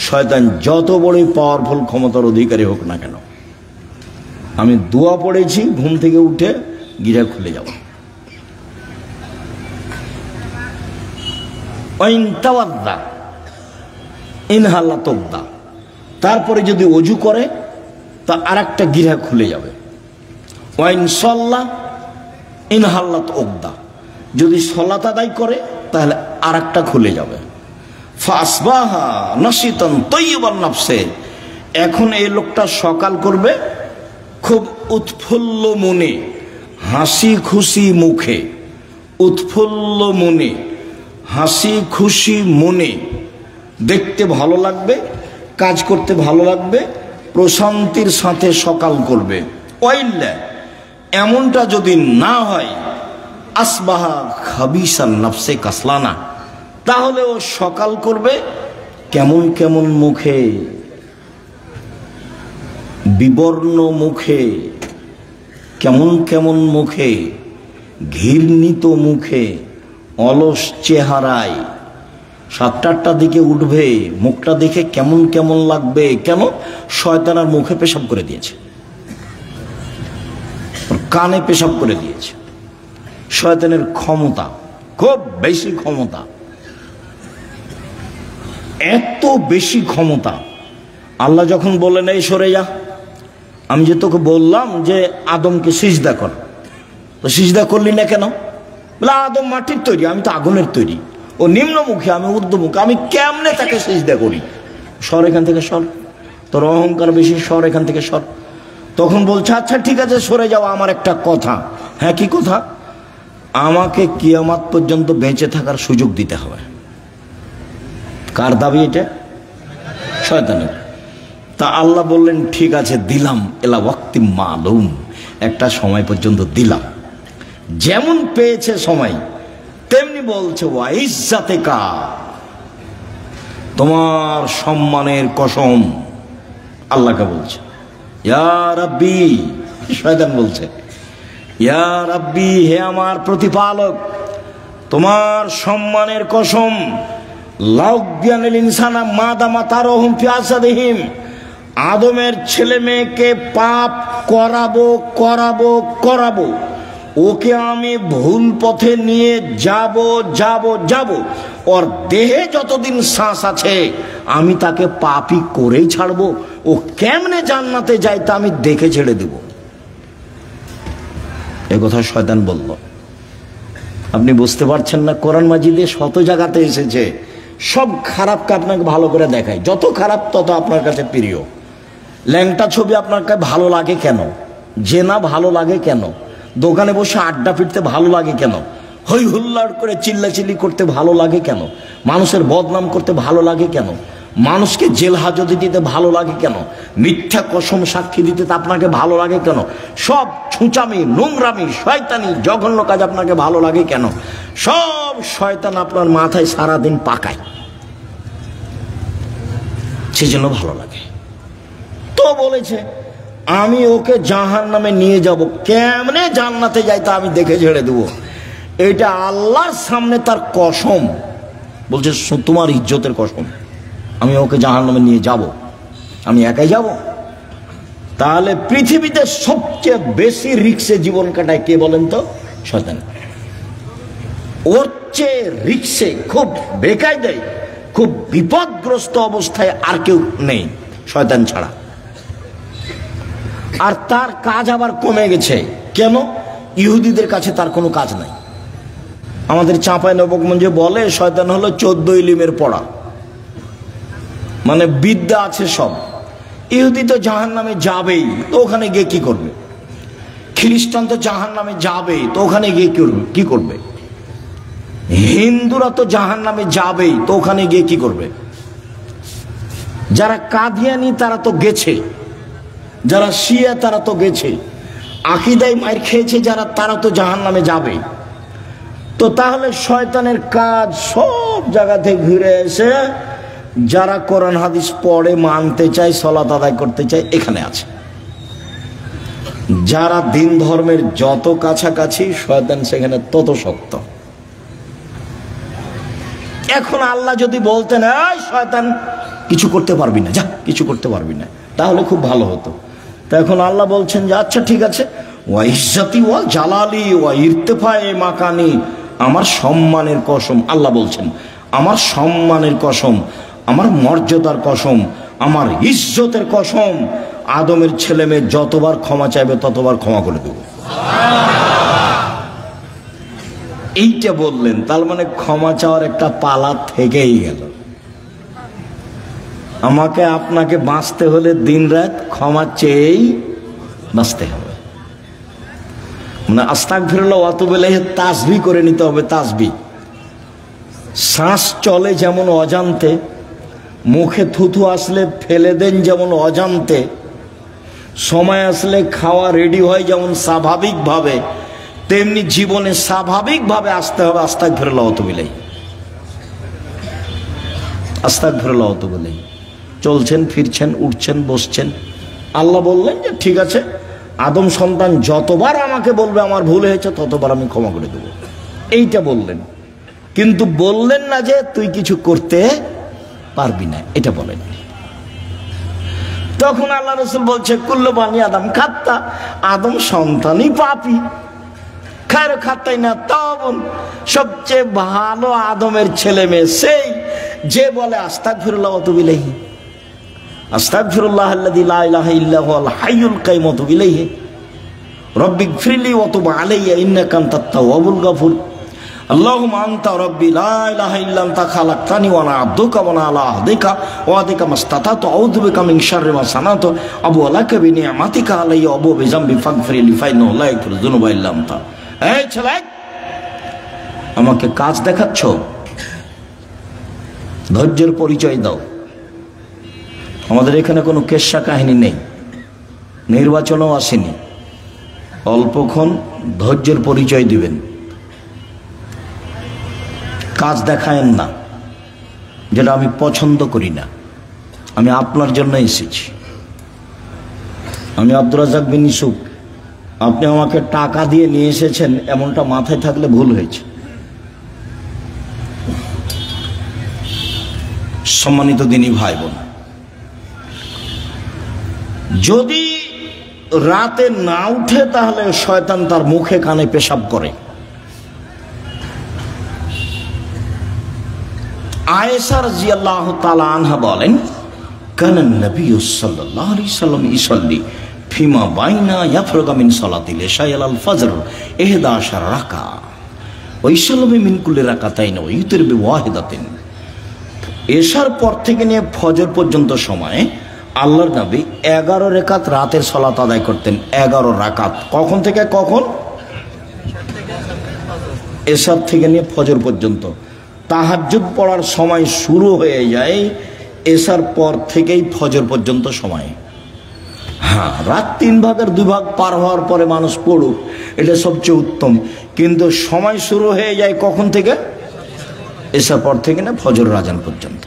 শয়তান যত বড়ই পাওয়ারফুল ক্ষমতার অধিকারী হোক না কেন, আমি দোয়া পড়েছি, ঘুম থেকে উঠে গিরা খুলে যাব। তারপরে যদি অজু করে তা আর একটা গিরা খুলে যাবে। ওয়াইন সাল্লাহ ইনহাল্লাত উকদা, যদি সালাত আদায় করে তাহলে আর একটা খুলে যাবে। ফাসবাহা নাশিতান তাইয়িবান নাফসে, এখন এই লোকটা সকাল করবে খুব উৎফুল্ল মনে, হাসি খুশি মুখে, উৎফুল্ল মনে, হাসি খুশি মনে, দেখতে ভালো লাগবে, কাজ করতে ভালো লাগবে, প্রশান্তির সাথে সকাল করবে। ওয়াইল্লা, এমনটা যদি না হয়, আসবাহা খাবিসান নাফসে কাসলানা, তাহলে ও সকাল করবে কেমন কেমন মুখে, বিবর্ণ মুখে, কেমন কেমন মুখে, ঘৃণিত মুখে, অলস চেহারায়। 7-8টার দিকে উঠবে, মুখটা দেখে কেমন কেমন লাগবে। কেন? শয়তান আর মুখে পেশাব করে দিয়েছে, কানে পেশাব করে দিয়েছে। শয়তানের ক্ষমতা খুব বেশি, ক্ষমতা এত বেশি ক্ষমতা। আল্লাহ যখন বললেন এই সরে যা, আমি যে তোকে বললাম যে আদমকে সিজদা কর, তো সিজদা করলি না কেন? বলে আদম মাটির তৈরি, আমি তো আগুনের তৈরি। ও নিম্নমুখী, আমি ঊর্ধ্বমুখী, আমি কেমনে তাকে সিজদা করি? সর এখান থেকে, সর, তোর অহংকার বেশি, সর এখান থেকে, সর। তখন বলছে আচ্ছা ঠিক আছে সরে যাও, আমার একটা কথা। হ্যাঁ, কি কথা? আমাকে কিয়ামত পর্যন্ত বেঁচে থাকার সুযোগ দিতে হবে। কার দাবি এটা? শয়তানের। তা আল্লাহ বললেন ঠিক আছে দিলাম, এলা ওয়াক্তি মালুম, একটা সময় পর্যন্ত দিলাম, যেমন পেয়েছে সময় তেমনি বলছে ওয়া ইজ্জাতিকা, তোমার সম্মানের কসম। আল্লাহকে বলছে ইয়া রাব্বি, শয়তান বলছে ইয়া রাব্বি, হে আমার প্রতিপালক, তোমার সম্মানের কসম, লাউজ্ঞানিল ইনসানা মাদামা তারহুম ফি আসাদিহিম, আদমের ছেলে মেয়েকে পাপ করাবো করাবো করাবো, ওকে আমি ভুল পথে নিয়ে যাব যাব যাব, ওর দেহে যতদিন শ্বাস আছে আমি তাকে পাপই করেই ছাড়বো, ও কেমনে জান্নাতে যায় তা আমি দেখে ছেড়ে দেব। এ কথা শয়তান বলল। আপনি বুঝতে পারছেন না, কোরআন মাজিদে শত জায়গাতে এসেছে, সব খারাপকে আপনাকে ভালো করে দেখায়, যত খারাপ তত আপনার কাছে প্রিয়। ল্যাংটা ছবি আপনার কাছে ভালো লাগে কেন? জেনা ভালো লাগে কেন? দোকানে বসে আড্ডা পিটতে ভালো লাগে কেন? হই হুল্লাড় করে চিল্লাচিল্লি করতে ভালো লাগে কেন? মানুষের বদনাম করতে ভালো লাগে কেন? মানুষকে জেল হাজতে দিতে ভালো লাগে কেন? মিথ্যা কসম সাক্ষী দিতে আপনাকে ভালো লাগে কেন? সব ছুঁচামি, নোংরামি, শয়তানি, জঘন্য কাজ আপনাকে ভালো লাগে কেন? সব শয়তান আপনার মাথায় সারাদিন পাকায়, সেজন্য ভালো লাগে। তো বলেছে আমি ওকে জাহান্নামে নিয়ে যাব, কেমনে জান্নাতে যাই তা আমি দেখে ছেড়ে দেবো। এটা আল্লাহর সামনে তার কসম, বলছে তোমার ইজ্জতের কসম, আমি ওকে জাহান্নামে নিয়ে যাব, আমি একাই যাব। তাহলে পৃথিবীতে সবচেয়ে বেশি রিক্সে জীবন কাটায় কে বলেন তো? শয়তান। ওর চেয়ে রিক্সে, খুব বেকায়দায়, খুব বিপদগ্রস্ত অবস্থায় আর কেউ নেই শয়তান ছাড়া। আর তার কাজ আবার কমে গেছে। কেন? ইহুদিদের কাছে তার কোনো কাজ নাই। আমাদের চাঁপাইনবাবগঞ্জে বলে শয়তান হলো 14 ইলিমের পড়া, মানে বিদ্যা আছে সব। ইহুদি তো জাহান্নামে যাবেই, তো ওখানে গিয়ে কি করবে? খ্রিস্টান তো জাহান্নামে যাবেই, তো ওখানে গিয়ে কি করবে? হিন্দুরা তো জাহান্নামে যাবেই, তো ওখানে গিয়ে কি করবে? যারা কাদিয়ানি তারা তো গেছে, যারা শিয়া তারা তো গেছে, আকীদায় মার খেয়েছে যারা, তারা তো জাহান্নামে যাবে। তো তাহলে শয়তানের কাজ সব জায়গা থেকে ঘুরে এসে যারা কোরআন হাদিস পড়ে, মানতে চায়, সালাত আদায় করতে চায়, এখানে আছে। যারা দিন ধর্মের যত কাছাকাছি, শয়তান সেখানে তত শক্ত। এখন আল্লাহ যদি বলতেন এই শয়তান কিছু করতে পারবি না, যা কিছু করতে পারবি না, তাহলে খুব ভালো হতো। তা এখন আল্লাহ বলছেন যে আচ্ছা ঠিক আছে, ওয়া ইজ্জতি ওয়া জালালি ওয়া ইরতিফায়ে মাকানি, আমার সম্মানের কসম। আল্লাহ বলছেন আমার সম্মানের কসম, আমার মর্যাদার কসম, আমার ইজ্জতের কসম, আদমের ছেলে মেয়ে যতবার ক্ষমা চাইবে ততবার ক্ষমা করে দেব। এইটা বললেন, তার মানে ক্ষমা চাওয়ার একটা পালা থেকেই গেল। আমাকে আপনাকে বাঁচতে হলে দিনরাত ক্ষমা চেয়েই বাঁচতে হবে। মানে আস্তাগফিরুল্লাহ ওয়া আতুবু ইলাইহি তাসবিহ করে নিতে হবে। তাসবিহ, শ্বাস চলে যেমন অজান্তে, মুখে থুথু আসলে ফেলে দেন যেমন অজান্তে, সময় আসলে খাওয়া রেডি হয় যেমন স্বাভাবিকভাবে, তেমনি জীবনে স্বাভাবিকভাবে আসতে হবে আস্তাগফিরুল্লাহ ওয়া আতুবু ইলাইহি। আস্তাগফিরুল্লাহ ওয়া আতুবু ইলাইহি। চলছেন, ফিরছেন, উঠছেন, বসছেন। আল্লাহ বললেন যে ঠিক আছে, আদম সন্তান যতবার আমাকে বলবে আমার ভুল হয়েছে ততবার আমি ক্ষমা করে দেব, এইটা বললেন। কিন্তু বললেন না যে তুই কিছু করতে পারবি না, এটা বলেন। তখন আল্লাহ রাসূল বলছে কুল্লু বানি আদম খাত্তা, আদম সন্তানই পাপী। খায়র খাত্তাই না তাওবুন, সবচেয়ে ভালো আদমের ছেলে মেয়ে সেই যে বলে আস্তাগফিরুল্লাহ ওয়া আতুবু ইলাইহি, আস্তাগফিরুল্লাহ আল্লাযী লা ইলাহা ইল্লা হুয়াল হাইয়ুল কাইয়ুম ওয়া আতুবু ইলাইহি, রব্বিগফিরলি ওয়া তুব আলাইয়া ইন্নাকা আনতাত তাওয়াবুল গফুর। আল্লাহুম্মা আনতা রাব্বি লা ইলাহা ইল্লা আনতা খালাকতানি ওয়া আনা আবদুকা ওয়া আনা আলা আহদিকা ওয়া আদিকা মাসতাতাতু আউযু বিকা মিন শাররি মা সানাতু আবু লাকা বিনিআমাতিকা আলাইয়া ওয়া আবু বিযামবি ফাগফিরলি ফাইন্নাহু লা ইয়াগফিরুয যুনুবা ইল্লা আনতা। এই ছেলে, আমাকে কাজ দেখাচ্ছ, ধৈর্যের পরিচয় দাও। আমাদের এখানে কোনো কেচ্ছা কাহিনী নেই, নির্বাচনও আসেনি, অল্পক্ষণ ধৈর্যের পরিচয় দিবেন, কাজ দেখায়েন না, যেটা আমি পছন্দ করি না। আমি আপনার জন্য এসেছি। আমি আব্দুর রাজ্জাক বিন ইউসুফ, আপনি আমাকে টাকা দিয়ে নিয়ে এসেছেন এমনটা মাথায় থাকলে ভুল হয়েছে। সম্মানিত দিনী ভাই বোন, যদি রাতে না উঠে তাহলে শয়তান তার মুখে কানে পেশাব করে। আয়েশা রাদিয়াল্লাহু তাআলা আনহা বলেন, কানান নবী সাল্লাল্লাহু আলাইহি সাল্লাম ইসাল্লি ফিমা বাইনা ইয়াফরগা মিন সালাতিল ইশা ইলাল ফজর 11 রাকা ওয়া ইসাল্লামু মিন কুল্লি রাকাতাইন ওয়া ইউতির বিওয়াহিদাতিন। এশার পর থেকে নিয়ে ফজর পর্যন্ত সময়ে আল্লাহর নবী 11 রাকাত রাতের সালাত আদায় করতেন। 11 রাকাত। কখন থেকে কখন? এশার থেকে নিয়ে ফজর পর্যন্ত। তাহাজ্জুদ পড়ার সময় শুরু হয়ে যায় এশার পর থেকেই ফজর পর্যন্ত সময়। হ্যাঁ, রাত 3 ভাগের 2 ভাগ পার হওয়ার পরে মানুষ পড়ুক, এটা সবচেয়ে উত্তম। কিন্তু সময় শুরু হয়ে যায় কখন থেকে? এশার পর থেকে না ফজর আযান পর্যন্ত।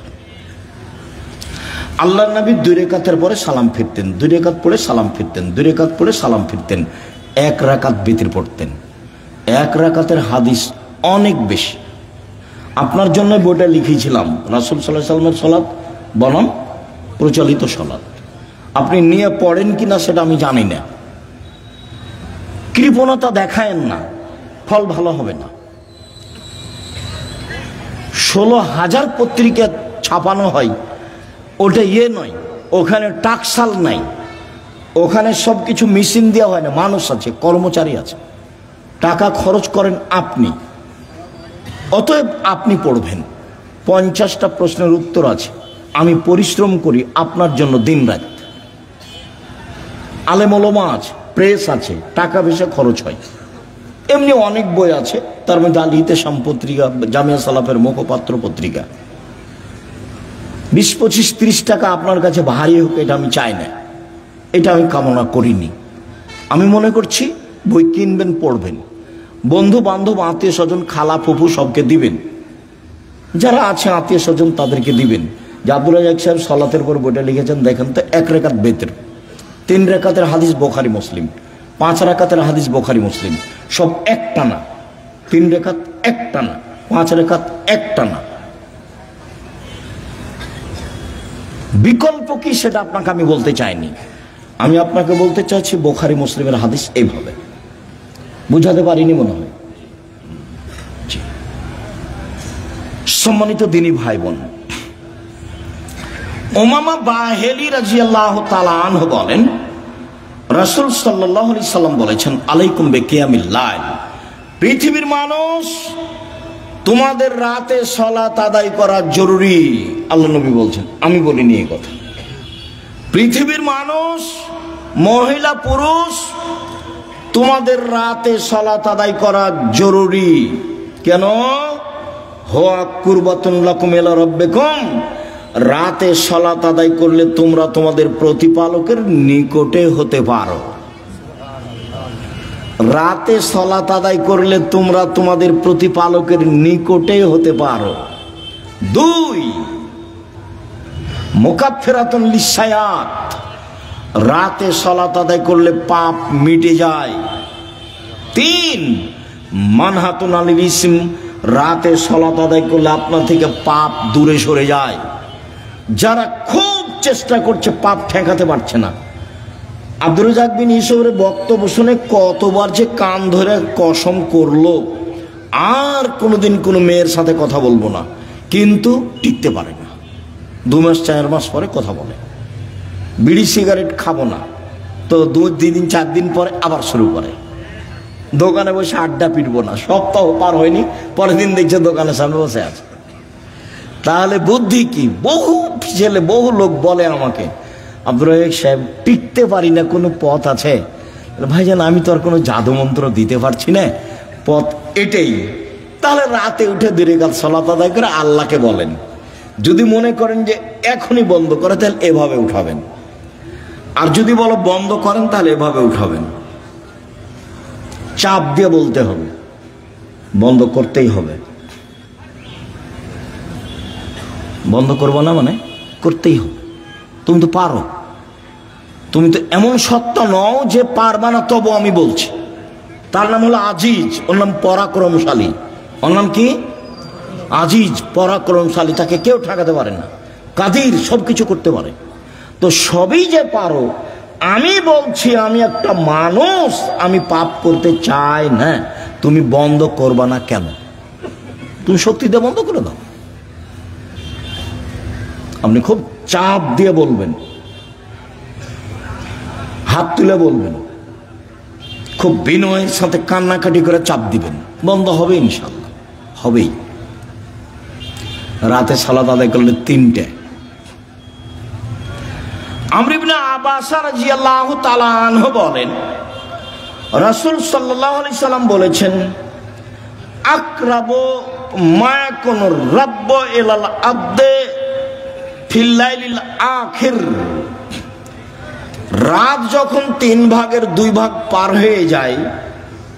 আল্লাহর নবী 2 রাকাতের পরে সালাম ফিরতেন, 2 রাকাত পড়ে সালাম ফিরতেন, 2 রাকাত পড়ে সালাম ফিরতেন। 1 রাকাত বিতির পড়তেন। 1 রাকাতের হাদিস অনেক বেশি। আপনার জন্য বইটা লিখেছিলাম, রাসূল সাল্লাল্লাহু আলাইহি ওয়াসাল্লামের সালাত বনাম প্রচলিত সালাত। আপনি নিয়ে পড়েন কিনা সেটা আমি জানি না। কৃপণতা দেখায়েন না, ফল ভালো হবে না। 16,000 পত্রিকা ছাপানো হয়, ওটা নয়, ওখানে টাকসাল নাই, ওখানে সব কিছু মেশিন দেওয়া হয় না। মানুষ আছে, কর্মচারী আছে, টাকা খরচ করেন আপনি। অতএব আপনি পড়বেন। 50টা প্রশ্নের উত্তর আছে। আমি পরিশ্রম করি আপনার জন্য দিন রাত। আলেম ওলামা আছে, প্রেস আছে, টাকা পয়সা খরচ হয়। এমনি অনেক বই আছে, তার মধ্যে আল ইতিসাম পত্রিকা, জামিয়া সালাফের মুখপাত্র পত্রিকা। 20, 25, 30 টাকা আপনার কাছে ভারী হোক, এটা আমি চাই না, এটা আমি কামনা করিনি। আমি মনে করছি বই কিনবেন, পড়বেন, বন্ধু বান্ধব, আত্মীয় স্বজন, খালা ফুফু সবকে দিবেন। যারা আছে আত্মীয় স্বজন তাদেরকে দিবেন। যে আব্দুর রাজ্জাক সাহেব সালাতের পর বইটা লিখেছেন, দেখেন তো, 1 রাকাত বেতের, 3 রাকাতের হাদিস বুখারী মুসলিম, 5 রাকাতের হাদিস বুখারী মুসলিম, সব একটানা। 3 রাকাত একটানা, 5 রাকাত একটানা। বিকল্প কি সেটা আপনাকে আমি বলতে চাইনি। আমি আপনাকে বলতে চাইছি বুখারী মুসলিমের হাদিস এইভাবে। বুঝাতে পারিনি মনে হয়। সম্মানিত দিনী ভাই বোন, উমামা বাহিলি রাদিয়াল্লাহু তাআলা আনহু বলেন, রাসূল সাল্লাল্লাহু আলাইহি সাল্লাম বলেছেন, আলাইকুম বিকিয়ামিল লাইল, পৃথিবীর মানুষ তোমাদের রাতে সালাত আদায় করা জরুরি। আল্লাহ নবী বলছেন, আমি বলিনি এই কথা। পৃথিবীর মানুষ, মহিলা পুরুষ, তোমাদের রাতে সালাত আদায় করা জরুরি। কেন? হুয়া কুরবাতুন লাকুম ইলা রাব্বিকুম, রাতে সালাত আদায় করলে তোমরা তোমাদের প্রতিপালকের নিকটে হতে পারো। রাতে সালাত আদায় করলে তোমরা তোমাদের প্রতিপালকের নিকটে হতে পারো। 2, মুকাফফিরাতুন লিসায়াত, রাতে সালাত আদায় করলে পাপ মিটে যায়। 3, মানহাতুন আনিল ইসম, রাতে সালাত আদায় করলে আপনার থেকে পাপ দূরে সরে যায়। যারা খুব চেষ্টা করছে পাপ ঠেকাতে পারছে না, আব্দুর রাজ্জাক বিন ইউসুফের বক্তব্য শুনে কতবার যে কান ধরে কসম করলো আর কোনোদিন কোনো মেয়ের সাথে কথা বলবো না, কিন্তু টিকতে পারে না। 2 মাস 4 মাস পরে কথা বলে। বিড়ি সিগারেট খাবো না, তো 2 দিন 4 দিন পরে আবার শুরু করে। দোকানে বসে আড্ডা পিটবো না, সপ্তাহ পার হয়নি, পরের দিন দেখছে দোকানের সামনে বসে আছে। তাহলে বুদ্ধি কি? বহু ছেলে, বহু লোক বলে আমাকে, আব্দুর রাজ্জাক সাহেব টিকতে পারি না, কোনো পথ আছে? ভাইজান, আমি তো আর কোনো জাদু মন্ত্র দিতে পারছি না, পথ এটাই। তাহলে রাতে উঠে 2 রাকাত সালাত আদায় করে আল্লাহকে বলেন। যদি মনে করেন যে এখনই বন্ধ করে, তাহলে এভাবে উঠাবেন। আর যদি বলো বন্ধ করেন, তাহলে এভাবে উঠাবেন। চাপ দিয়ে বলতে হবে, বন্ধ করতেই হবে। বন্ধ করবো না মানে করতেই হবে। তুমি তো পারো, তুমি তো এমন সত্তা নও যে পারবা না, তবু আমি বলছি। তার নাম হলো আজিজ, ওর নাম পরাক্রমশালী। ওর নাম কি? আজিজ, পরাক্রমশালী। তাকে কেউ ঠেকাতে পারে না। কাদির, সবকিছু করতে পারে। তো সবই যে পারো, আমি বলছি আমি একটা মানুষ, আমি পাপ করতে চাই না। তুমি বন্ধ করবা না কেন? তুমি শক্তি দিয়ে বন্ধ করে দাও। আপনি খুব চাপ দিয়ে বলবেন, হাত তুলে বলবেন, খুব বিনয়ের সাথে কান্নাকাটি করে চাপ দিবেন, বন্ধ হবে ইনশাআল্লাহ, হবেই। রাতে সালাত আদায় করলে 3টে। আমর ইবনে আব্বাস রাদিয়াল্লাহু তাআলা আনহু বলেন, রাসূল সাল্লাল্লাহু আলাইহি সাল্লাম বলেছেন, আকরাবু মা ইয়াকুনুর রাব্বু ইলাল আবদে ফিল লাইলিল আখির। রাত যখন 3 ভাগের 2 ভাগ পার হয়ে যায়,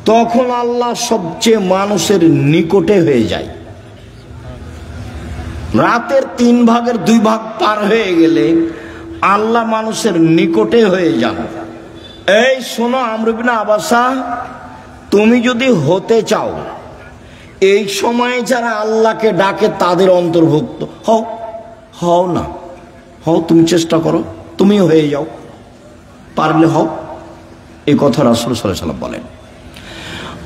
তখন আল্লাহ সবচেয়ে মানুষের নিকটে হয়ে যায়। রাতের 3 ভাগের 2 ভাগ পার হয়ে গেলে আল্লাহ মানুষের নিকটে হয়ে যান। এই শোনো আমর ইবনে আব্বাস, তুমি যদি হতে চাও এই সময়ে যারা আল্লাহকে ডাকে তাদের অন্তর্ভুক্ত হও, হও না হও, তুমি চেষ্টা করো, তুমিও হয়ে যাও, পারলে হও। এই কথা রাসূল সাল্লাল্লাহু আলাইহি ওয়াসাল্লাম বলেন।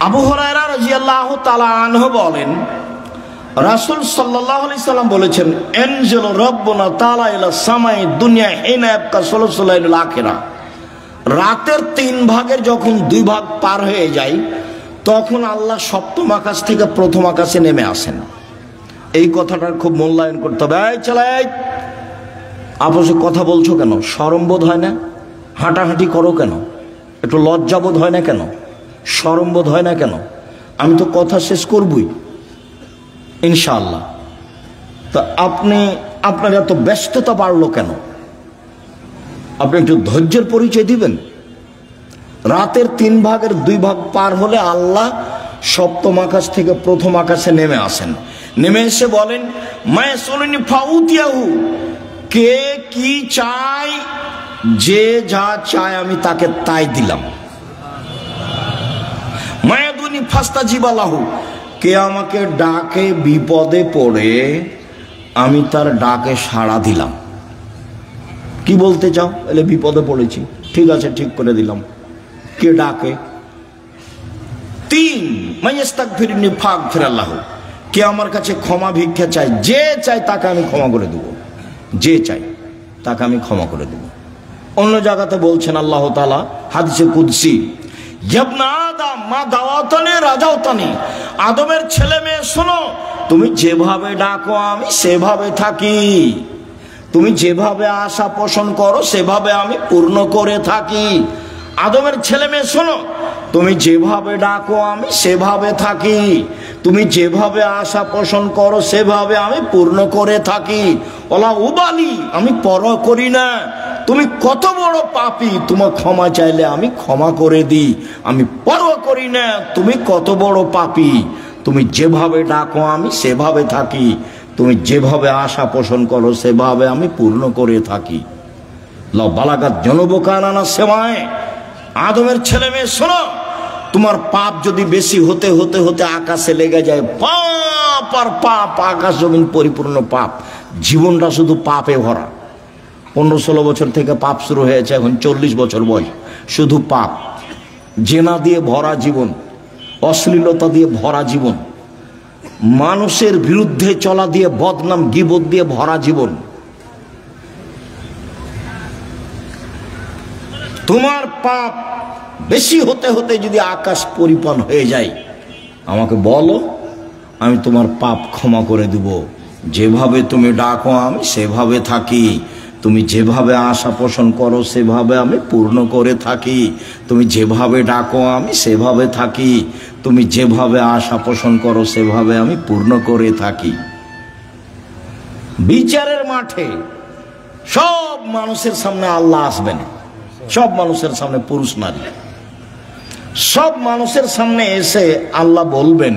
আবু হুরায়রা রাদিয়াল্লাহু তাআলা আনহু বলেন, রাসূল সাল্লাল্লাহু আলাইহি সাল্লাম বলেছেন, আনজাল রাব্বুনা তাআলা ইলা সামাই দুনিয়া হিনা ইয়াবকা সুলুসুল লাইলিল আখিরা। রাতের 3 ভাগের যখন 2 ভাগ পার হয়ে যায়, তখন আল্লাহ সপ্তম আকাশ থেকে প্রথম আকাশে নেমে আসেন। এই কথাটার খুব মূল্যায়ন করতে হবে। এই চালাই, আপসে কথা বলছো কেন? শরম বোধ হয় না? হাঁটাহাঁটি করো কেন? একটু লজ্জাবোধ হয় না কেন? শরম বোধ হয় না কেন? আমি তো কথা শেষ করবই ইনশাআল্লাহ। তা আপনার এত ব্যস্ততা বাড়লো কেন? আপনি একটু ধৈর্যের পরিচয় দিবেন। রাতের 3 ভাগের 2 ভাগ পার হলে আল্লাহ সপ্তম আকাশ থেকে প্রথম আকাশে নেমে আসেন। নেমে এসে বলেন, মায়াসুলনি ফাউতিয়াহু, কে কি চায়, যে যা চায় আমি তাকে তাই দিলাম। মায়াদুনি ফাস্তাজিবালাহু, কে আমাকে ডাকে বিপদে পড়ে আমি তার ডাকে সাড়া দিলাম। কি বলতে চাও? এলে বিপদে পড়েছি, ঠিক আছে, ঠিক করে দিলাম। কে ডাকে? 3 মাইয়াস্তাগফিরনি ফাগফিরাল্লাহু, কে আমার কাছে ক্ষমা ভিক্ষা চায়, যে চাই তাকে আমি ক্ষমা করে দেব, যে চাই তাকে আমি ক্ষমা করে দেব। অন্য জায়গাতে বলছেন আল্লাহ তাআলা হাদিসে কুদসি, ইবনা আদম মা দাওয়াতানি রাজাওতানি, আদমের ছেলে মেয়ে শোনো, তুমি যেভাবে ডাকো আমি সেভাবে থাকি, তুমি যেভাবে আশা পোষণ করো সেভাবে আমি পূর্ণ করে থাকি। আদমের ছেলে মেয়ে শোনো, তুমি যেভাবে ডাকো আমি সেভাবে থাকি, তুমি যেভাবে আশা পোষণ করো সেভাবে আমি পূর্ণ করে থাকি। ওলা উবালি, আমি পরোয়া করি না তুমি কত বড় পাপী, তোমার ক্ষমা চাইলে আমি ক্ষমা করে দিই, আমি পরোয়া করি না তুমি কত বড় পাপী, তুমি যেভাবে ডাকো আমি সেভাবে থাকি, তুমি যেভাবে আশা পোষণ করো সেভাবে আমি পূর্ণ করে থাকি। লাউ বালাগাত জনবকানানা সেমায়, আদমের ছেলে মেয়ে শোনো, তোমার পাপ যদি বেশি হতে হতে হতে আকাশে লেগে যায়, পাপ আর পাপ, আকাশ জমিন পরিপূর্ণ পাপ, জীবনটা শুধু পাপে ভরা। 15-16 বছর থেকে পাপ শুরু হয়েছে, এখন 40 বছর বয়স, শুধু পাপ, জেনা দিয়ে ভরা জীবন, অশ্লীলতা দিয়ে ভরা জীবন, মানুষের বিরুদ্ধে চলা দিয়ে, বদনাম গীবত দিয়ে ভরা জীবন। তোমার পাপ বেশি হতে হতে যদি আকাশ পরিপূর্ণ হয়ে যায়, আমাকে বলো, আমি তোমার পাপ ক্ষমা করে দেব। যেভাবে তুমি ডাকো আমি সেভাবে থাকি, তুমি যেভাবে আশা পোষণ করো সেভাবে আমি পূর্ণ করে থাকি, তুমি যেভাবে ডাকো আমি সেভাবে থাকি, তুমি যেভাবে আশা পোষণ করো সেভাবে আমি পূর্ণ করে থাকি। বিচারের মাঠে সব মানুষের সামনে আল্লাহ আসবেন, সব মানুষের সামনে, পুরুষ নারী। সব মানুষের সামনে এসে আল্লাহ বলবেন,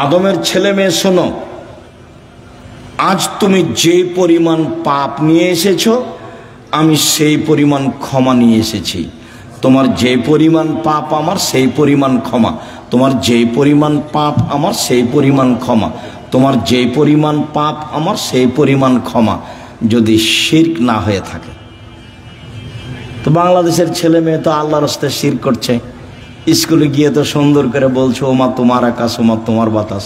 আদমের ছেলে মেয়ে শোনো, আজ তুমি যে পরিমাণ পাপ নিয়ে এসেছো আমি সেই পরিমাণ ক্ষমা নিয়ে এসেছি। তোমার যে পরিমাণ পাপ আমার সেই পরিমাণ ক্ষমা, তোমার যে পরিমাণ পাপ আমার সেই পরিমাণ ক্ষমা, তোমার যে পরিমাণ পাপ আমার সেই পরিমাণ ক্ষমা, যদি শিরক না হয়ে থাকে। তো বাংলাদেশের ছেলে মেয়ে তো আল্লাহর রাস্তায় শিরক করছে, স্কুলে গিয়ে তো সুন্দর করে বলছে ওমা তোমার আকাশ, ওমা তোমার বাতাস।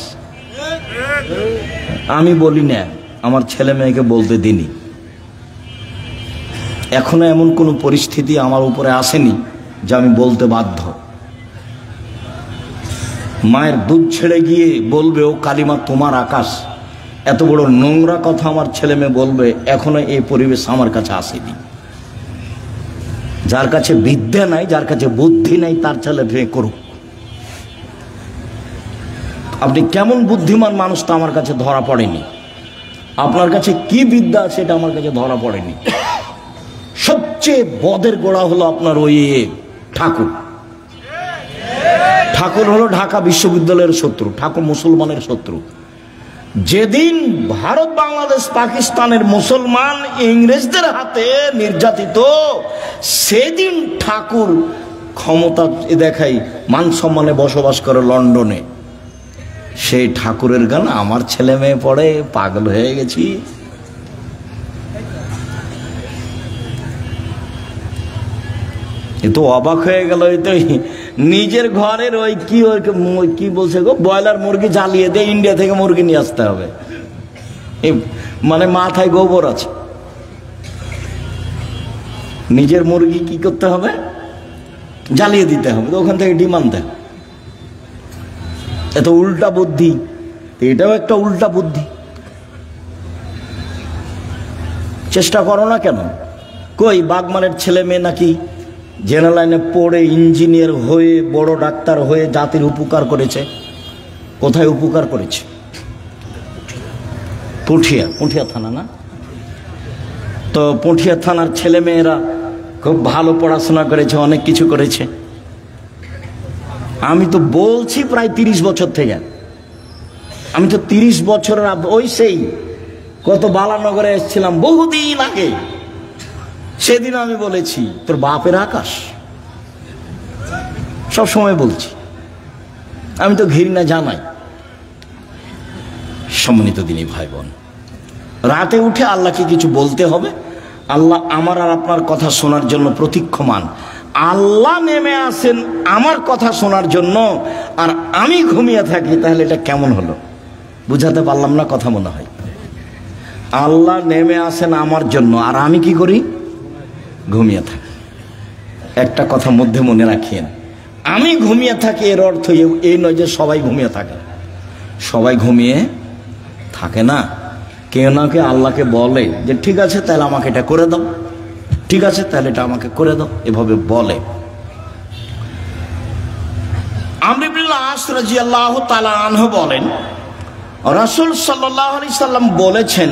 আমি বলি না, আমার ছেলে মেয়েকে বলতে দিনি। এখনো এমন কোনো পরিস্থিতি আমার উপরে আসেনি যে আমি বলতে বাধ্য। মায়ের দুধ ছেড়ে গিয়ে বলবে ও কালিমা তোমার আকাশ, এত বড় নোংরা কথা আমার ছেলে মেয়ে বলবে, এখনো এই পরিবেশ আমার কাছে আসেনি। যার কাছে বিদ্যা নাই, যার কাছে বুদ্ধি নাই, তার ছেলে মেয়ে করুক। আপনি কেমন বুদ্ধিমান মানুষ তা আমার কাছে ধরা পড়েনি। আপনার কাছে কি বিদ্যা আছে এটা আমার কাছে ধরা পড়েনি। সবচেয়ে বদের গোড়া হলো আপনার ওই ঠাকুর। ঠাকুর হলো ঢাকা বিশ্ববিদ্যালয়ের শত্রু, ঠাকুর মুসলমানের শত্রু। যেদিন ভারত, বাংলাদেশ, পাকিস্তানের মুসলমান ইংরেজদের হাতে নির্যাতিত, সেদিন ঠাকুর ক্ষমতা দেখাই মান সম্মানে বসবাস করে লন্ডনে। সেই ঠাকুরের গান আমার ছেলে মেয়ে পড়ে, পাগল হয়ে গেছি। এ তো অবাক হয়ে গেল। নিজের ঘরের ওই কি বলছে গো, ব্রয়লার মুরগি জ্বালিয়ে দিয়ে ইন্ডিয়া থেকে মুরগি নিয়ে আসতে হবে, মানে মাথায় গোবর আছে। নিজের মুরগি কি করতে হবে, জ্বালিয়ে দিতে হবে, তো ওখান থেকে ডিম আনতে হবে। এত উল্টা বুদ্ধি, এটাও একটা উল্টা বুদ্ধি। চেষ্টা করো না কেন? কই বাগমানের ছেলে মেয়ে নাকি জেনারেল লাইনে পড়ে ইঞ্জিনিয়ার হয়ে বড় ডাক্তার হয়ে জাতির উপকার করেছে। কোথায় উপকার করেছে? পুঠিয়া থানা না? তো পুঠিয়া থানার ছেলে মেয়েরা খুব ভালো পড়াশোনা করেছে, অনেক কিছু করেছে। আমি তো বলছি প্রায় 30 বছর থেকে, আমি তো 30 বছরের ওই সেই কত বালানগরে এসেছিলাম বহুদিন আগে, সেদিন আমি বলেছি তোর বাপের আকাশ। সব সময় বলছি, আমি তো ঘৃণা জানাই। সম্মানিত দিনী ভাই বোন, রাতে উঠে আল্লাহকে কিছু বলতে হবে। আল্লাহ আমার আর আপনার কথা শোনার জন্য প্রতীক্ষমান। আল্লাহ নেমে আসেন আমার কথা শোনার জন্য, আর আমি ঘুমিয়ে থাকি, তাহলে এটা কেমন হলো? বুঝাতে পারলাম না কথা মনে হয়। আল্লাহ নেমে আসেন আমার জন্য, আর আমি কি করি? ঘুমিয়ে থাকি। একটা কথা মধ্যে মনে রাখিয়েন, আমি ঘুমিয়ে থাকি এর অর্থ এই নয় যে সবাই ঘুমিয়ে থাকে। সবাই ঘুমিয়ে থাকে না। কেউ না কেউ আল্লাহকে বলে যে ঠিক আছে তাহলে আমাকে এটা করে দাও, ঠিক আছে তাহলে এটা আমাকে করে দাও, এভাবে বলে। আমর ইবনে আস রাদিয়াল্লাহু তাআলা আনহু বলেন, রাসূল সাল্লাল্লাহু আলাইহি সাল্লাম বলেছেন,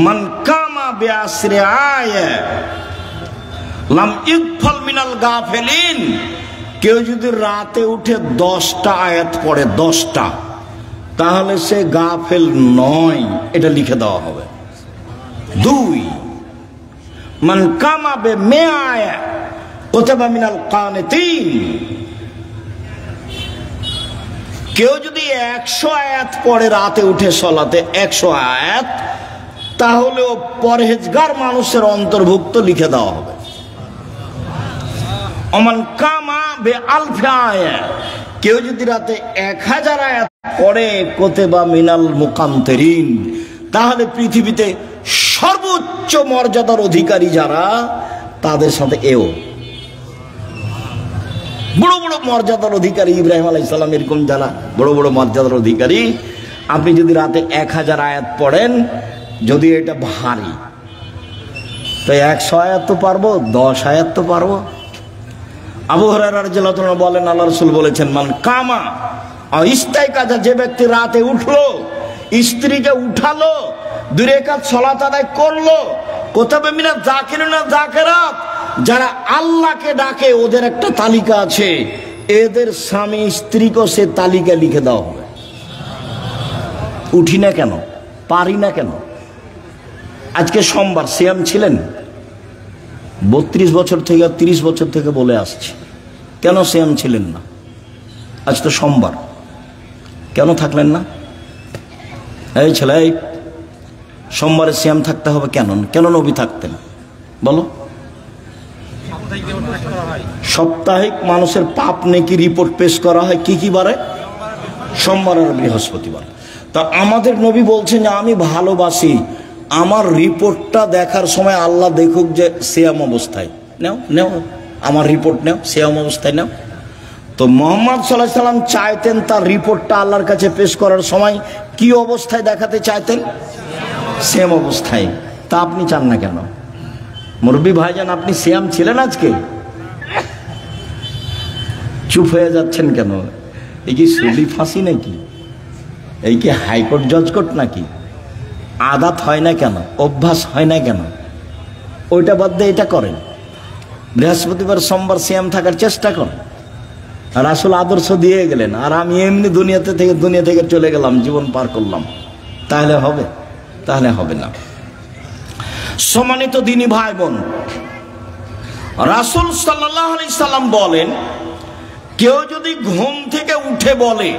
মান কামা বিআসরি আয়া লাম ইগফাল মিনাল গাফিলিন। কেউ যদি রাতে উঠে 10টা আয়াত পড়ে, 10টা, তাহলে সে গাফেল নয়, এটা লিখে দেওয়া হবে। 2, মান কামা বিমিআ আয়া কুতিবা মিনাল কানিতিন। কেউ যদি 100 আয়াত পড়ে রাতে উঠে সলাতে, 100 আয়াত, তাহলে ও পরহেজগার মানুষের অন্তর্ভুক্ত লিখে দেওয়া হবে। ওমান কামা বিআলফি আয়া, কেউ যদি রাতে 1000 আয়াত পড়ে কুতিবা মিনাল মুকান্তিরিন, তাহলে পৃথিবীতে সর্বোচ্চ মর্যাদার অধিকারী যারা, তাদের সাথে এও বড় বড় মর্যাদার অধিকারী। ইব্রাহিম আলাইহিস সালাম এরকম যারা বড় বড় মর্যাদার অধিকারী, আপনি যদি রাতে 1000 আয়াত পড়েন, যদি এটা ভারী, তো 100 আয়াত তো পারবো, 10 আয়াত তো পারবো। আবু হুরায়রা রাদিয়াল্লাহু আনহু বলেন, আল্লাহ রাসূল বলেছেন, মান কামা ইস্তাইকাজা, যে ব্যক্তি রাতে উঠলো, স্ত্রীকে উঠালো, 2 রাকাত সালাত আদায় করলো, কুতিবা মিনাল যাকিরিনা যাকিরাত, যারা আল্লাহকে ডাকে ওদের একটা তালিকা আছে, এদের স্বামী স্ত্রীকে সে তালিকা লিখে দেওয়া হবে। উঠি না কেন, পারি না কেন? আজকে সোমবার, সিয়াম ছিলেন 32 বছর থেকে 30 বছর থেকে বলে আসছে, কেন সিয়াম ছিলেন না? আজ তো সোমবার, কেন থাকলেন না? এই ছেলে, সোমবারে সিয়াম থাকতে হবে কেন? কেন নবী থাকতেন বলো? সাপ্তাহিক মানুষের পাপ নেকি রিপোর্ট পেশ করা হয় কি কি বারে? সোমবার আর বৃহস্পতিবার। তা আমাদের নবী বলছেন যে আমি ভালোবাসি আমার রিপোর্টটা দেখার সময় আল্লাহ দেখুক যে সিয়াম অবস্থায়। নেও নেও আমার রিপোর্ট নেও, সিয়াম অবস্থায় নেও। তো মুহাম্মদ সাল্লাল্লাহু আলাইহি সাল্লাম চাইতেন তার রিপোর্টটা আল্লাহর কাছে পেশ করার সময় কি অবস্থায় দেখাতে চাইতেন? সিয়াম অবস্থায়। তা আপনি চান না কেন? মুরব্বী ভাইজান, আপনি সিয়াম ছিলেন আজকে? চুপ হয়ে যাচ্ছেন কেন? এই কি সুলি ফাঁসি নাকি? এই কি হাইকোর্ট জজ কোর্ট নাকি? আদাত হয় না কেন? অভ্যাস হয় না কেন? ওইটা বাদ দিয়ে এটা করেন। বৃহস্পতিবার সোমবার সিয়াম থাকার চেষ্টা করেন। আর আসলে আদর্শ দিয়ে গেলেন, আর আমি এমনি দুনিয়া থেকে চলে গেলাম, জীবন পার করলাম, তাহলে হবে? তাহলে হবে না। সম্মানিত দ্বীনি ভাই বোন, রাসূল সাল্লাল্লাহু আলাইহি সাল্লাম বলেন, কেউ যদি ঘুম থেকে উঠে বলে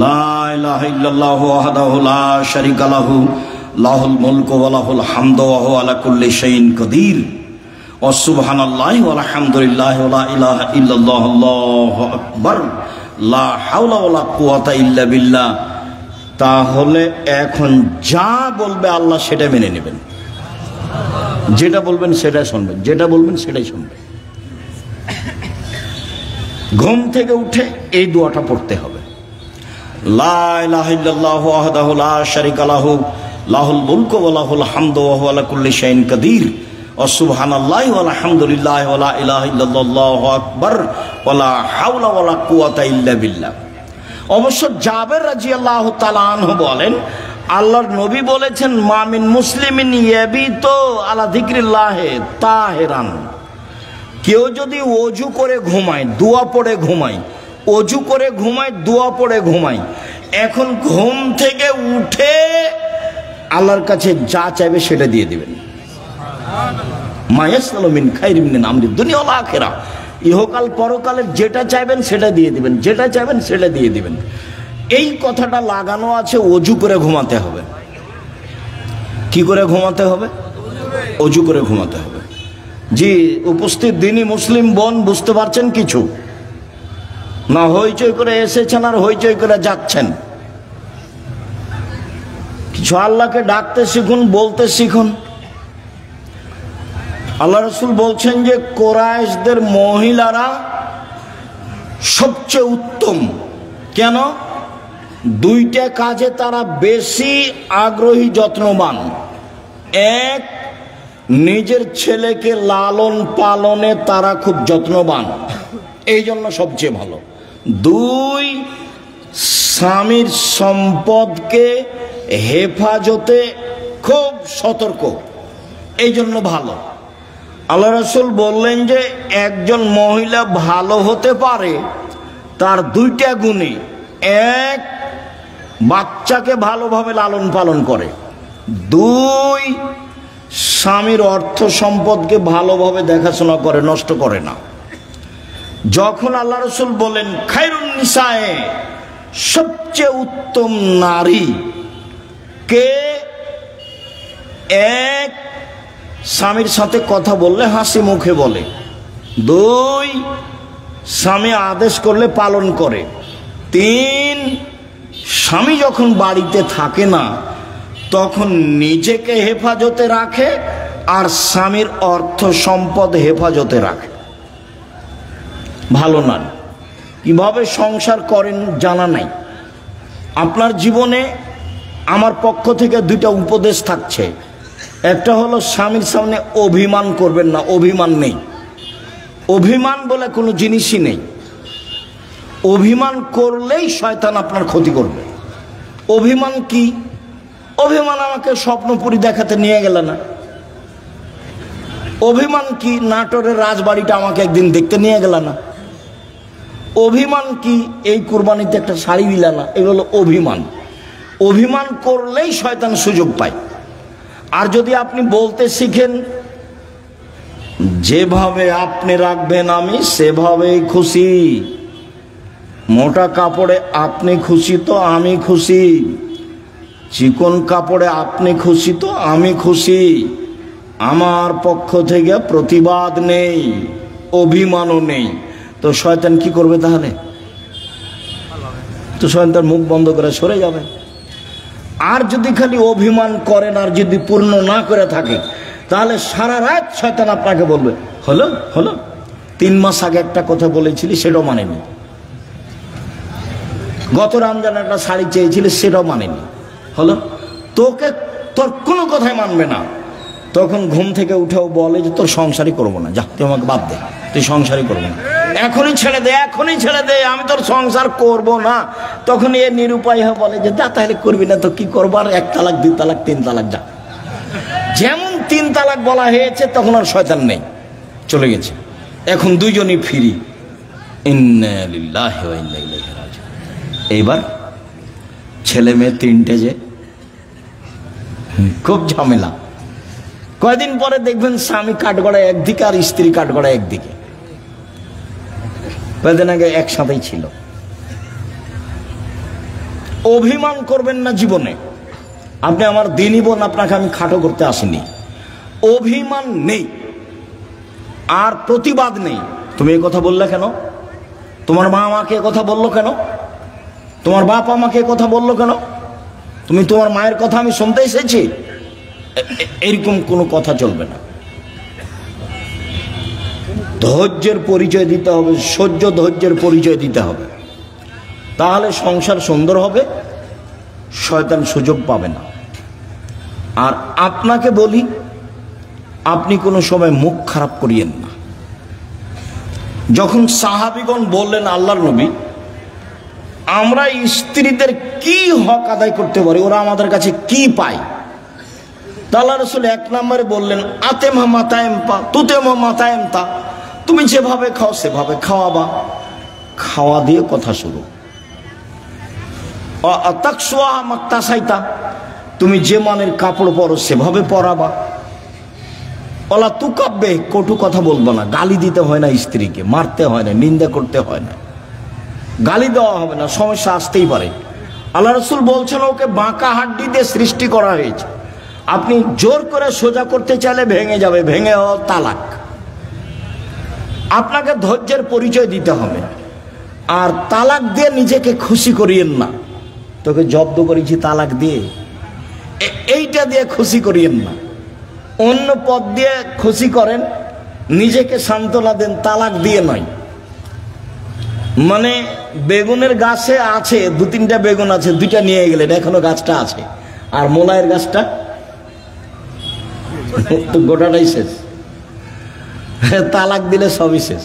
লা ইলাহা ইল্লাল্লাহু ওয়াহদাহু লা শারীকা লাহু লাহুল মুলকু ওয়া লাহুল হামদু ওয়া হুয়া আলা কুল্লি শাইইন কাদির ওয়া সুবহানাল্লাহি ওয়া আলহামদুলিল্লাহি ওয়া লা ইলাহা ইল্লাল্লাহু আল্লাহু আকবার লা হাওলা ওয়া লা কুওয়াতা ইল্লা বিল্লাহ, তাহলে এখন যা বলবে আল্লাহ সেটা মেনে নেবেন। যেটা বলবেন সেটাই শুনবেন, যেটা বলবেন সেটাই শুনবেন। ঘুম থেকে উঠে এই দোয়াটা পড়তে হবে, লা ইলাহা ইল্লাল্লাহু ওয়াহদাহু লা শারীকা লাহু লাহুল মুলকু ওয়া লাহুল হামদু ওয়া হুয়া আলা কুল্লি শাইইন কাদির ওয়া সুবহানাল্লাহি ওয়া আলহামদুলিল্লাহি ওয়া লা ইলাহা ইল্লাল্লাহু আকবার ওয়া লা হাওলা ওয়া লা কুওয়াতা ইল্লা বিল্লাহ। অবশ্য জাবের রাদিয়াল্লাহু তাআলা আনহু বলেন, আল্লাহর নবী বলেছেন, মামিন মুসলিমিন ইয়াবিতু আলা যিকরিল্লাহি তাহিরান, কেউ যদি ওযু করে ঘুমায়, দোয়া পড়ে ঘুমায়, ওযু করে ঘুমায়, দোয়া পড়ে ঘুমায়, এখন ঘুম থেকে উঠে আল্লাহর কাছে যা চাইবে সেটা দিয়ে দিবেন। মা ইয়াসআলু মিন খাইরিন মিন আমরি দুনিয়া ওয়াল আখিরাহ, ইহকাল পরকালের যেটা চাইবেন সেটা দিয়ে দিবেন, যেটা চাইবেন সেটা দিয়ে দিবেন। এই কথাটা লাগানো আছে ওযু করে ঘুমাতে হবে। কি করে ঘুমাতে হবে? ওযু করে ঘুমাতে হবে। জি উপস্থিত দ্বীনি মুসলিম বোন, বুঝতে পারছেন কিছু? না হইচই করে এসেছেন আর হইচই করে যাচ্ছেন? কিছু আল্লাহকে ডাকতে শিখুন, বলতে শিখুন। আল্লাহ রাসূল বলছেন যে কুরাইশদের মহিলারা সবচেয়ে উত্তম। কেন? দুইটা কাজে তারা বেশি আগ্রহী, যত্নবান। এক, নিজের ছেলেকে লালন পালনে তারা খুব যত্নবান, এই জন্য সবচেয়ে ভালো। দুই, স্বামীর সম্পদকে হেফাজতে খুব সতর্ক, এই জন্য ভালো। আল্লাহ রাসূল বললেন যে একজন মহিলা ভালো হতে পারে তার দুইটা গুণে। এক, বাচ্চাকে ভালোভাবে লালন পালন করে। দুই, স্বামীর অর্থ সম্পদকে ভালোভাবে দেখাশোনা করে, নষ্ট করে না। যখন আল্লাহ রাসূল বলেন খায়রুন নিসায়ে, সবচেয়ে উত্তম নারী কে? এক, স্বামীর সাথে কথা বললে হাসি মুখে বলে। দুই, স্বামী আদেশ করলে পালন করে। তিন, স্বামী যখন বাড়িতে থাকে না তখন নিজেকে হেফাজতে রাখে আর স্বামীর অর্থ সম্পদ হেফাজতে রাখে। ভালো নারী কিভাবে সংসার করেন জানা নাই। আপনার জীবনে আমার পক্ষ থেকে দুইটা উপদেশ থাকছে। একটা হলো স্বামীর সামনে অভিমান করবেন না, অভিমান নেই। অভিমান বলে কোনো জিনিসই নেই। অভিমান করলেই শয়তান আপনার ক্ষতি করবে। অভিমান কি? অভিমান আমাকে স্বপ্নপুরী দেখাতে নিয়ে গেল না, অভিমান কি নাটোরের রাজবাড়িটা আমাকে একদিন দেখতে নিয়ে গেল না? অভিমান কি এই কুরবানিতে একটা শাড়ি দিলা না? এগুলো অভিমান। অভিমান করলেই শয়তান সুযোগ পায়। আর যদি আপনি বলতে শিখেন যেভাবে আপনি রাখবেন আমি সেভাবেই খুশি, মোটা কাপড়ে আপনি খুশি তো আমি খুশি, চিকন কাপড়ে আপনি খুশি তো আমি খুশি, আমার পক্ষ থেকে প্রতিবাদ নেই, অভিমানও নেই, তো শয়তান কি করবে তাহলে? তো শয়তান মুখ বন্ধ করে সরে যাবে। আর যদি খালি অভিমান করেন আর যদি পূর্ণ না করে থাকে, তাহলে সারা রাত শয়তান আপনাকে বলবে হলো হলো 3 মাস আগে একটা কথা বলেছিলি সেটাও মানেনি, গত রমজান একটা শাড়ি চেয়েছিলি সেটাও মানেনি, হলো তোকে তোর কোনো কথাই মানবে না। তখন ঘুম থেকে উঠেও বলে যে তোর সংসারই করবো না, যা তুই আমাকে বাদ দে, তুই সংসারই করবো না, এখনই ছেড়ে দে, এখনই ছেড়ে দে, আমি তোর সংসার করব না। তখন এ নিরুপায় হয়ে বলে যে যা তাহলে করবি না তো কি করবো, আর 1 তালাক 2 তালাক 3 তালাক যা। যেমন 3 তালাক বলা হয়েছে তখন আর শয়তান নেই, চলে গেছে, এখন দুইজনই ফ্রি। ইন্না লিল্লাহি ওয়া ইন্না ইলাইহি রাজিউন। এইবার ছেলে মেয়ে 3টে, যে খুব ঝামেলা। কয়দিন পরে দেখবেন স্বামী কাঠগড়ায় একদিকে আর স্ত্রী কাঠগড়ায় একদিকে। কয়দিন আগে একসাথেই ছিল। অভিমান করবেন না জীবনে। আপনি আমার দিনই বোন, আপনাকে আমি খাটো করতে আসিনি। অভিমান নেই আর প্রতিবাদ নেই। তুমি এই কথা বললে কেন? তোমার মা আমাকে কথা বললো কেন? তোমার বাপ আমাকে কথা বললো কেন? তুমি তোমার মায়ের কথা আমি শুনতে এসেছি? এরকম কোনো কথা চলবে না। ধৈর্যের পরিচয় দিতে হবে, সহ্য ধৈর্যের পরিচয় দিতে হবে, তাহলে সংসার সুন্দর হবে, শয়তান সুযোগ পাবে না। আর আপনাকে বলি, আপনি কোনো সময় মুখ খারাপ করিয়েন না। যখন সাহাবীগণ বললেন আল্লাহর নবী আমরা স্ত্রীদের কি হক আদায় করতে পারি, ওরা আমাদের কাছে কি পায়, আল্লাহ রাসূল 1 নম্বরে বললেন আতেমা মাতায়েম পা তুতেমা মাতায়েম তা, তুমি যেভাবে খাও সেভাবে খাওয়াবা, খাওয়া দিয়ে কথা শুরু। তাকসুয়া মাক্তাসাইতা, তুমি যে মানের কাপড় পরো সেভাবে পরাবা। ওলা তুকাব্বে, কটু কথা বলবো না, গালি দিতে হয় না স্ত্রীকে, মারতে হয় না, নিন্দা করতে হয় না, গালি দেওয়া হবে না, সমস্যা আসতেই পারে। আল্লাহ রাসূল বলছেন ওকে বাঁকা হাড্ডি দিয়ে সৃষ্টি করা হয়েছে, আপনি জোর করে সোজা করতে চাইলে ভেঙে যাবে, ভেঙে তালাক। আপনাকে ধৈর্যের পরিচয় দিতে হবে। আর তালাক দিয়ে নিজেকে খুশি করিয়েন না, তোকে জব্দ করেছি তালাক দিয়ে, এইটা দিয়ে খুশি করিয়েন না। অন্য পথ দিয়ে খুশি করেন, নিজেকে সান্ত্বনা দেন, তালাক দিয়ে নয়। মানে বেগুনের গাছে আছে 2-3টা বেগুন আছে, 2টা নিয়ে গেলেন, এখনো গাছটা আছে, আর মোলায়ের গাছটা তো গোটাটাই শেষ, তালাক দিলে সবই শেষ।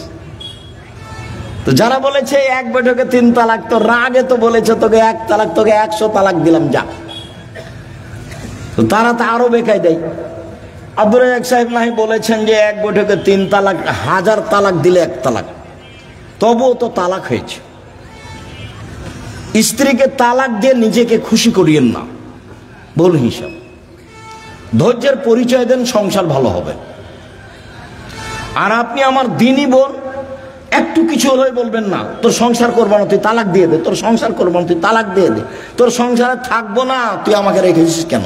তো যারা বলেছে 1 বৈঠকে 3 তালাক, তো রাগে তো বলেছে তোকে 1 তালাক, তোকে 100 তালাক দিলাম যা, তো তারা তো আরো বেকায় দেয়। আব্দুর রাজ্জাক সাহেব নাহি বলেছেন যে 1 বৈঠকে 3 তালাক, 1000 তালাক দিলে 1 তালাক, তবুও তো তালাক হয়েছে। স্ত্রীকে তালাক দিয়ে নিজেকে খুশি করিয়েন না, ভুল হিসাব। ধৈর্যের পরিচয় দেন, সংসার ভালো হবে। আর আপনি আমার দিনই বোন, একটু কিছু হলে বলবেন না তোর সংসার করবো না, তুই তালাক দিয়ে দে, তোর সংসার করবো না, তুই তালাক দিয়ে দে, তোর সংসারে থাকবো না, তুই আমাকে রেখেছিস কেন,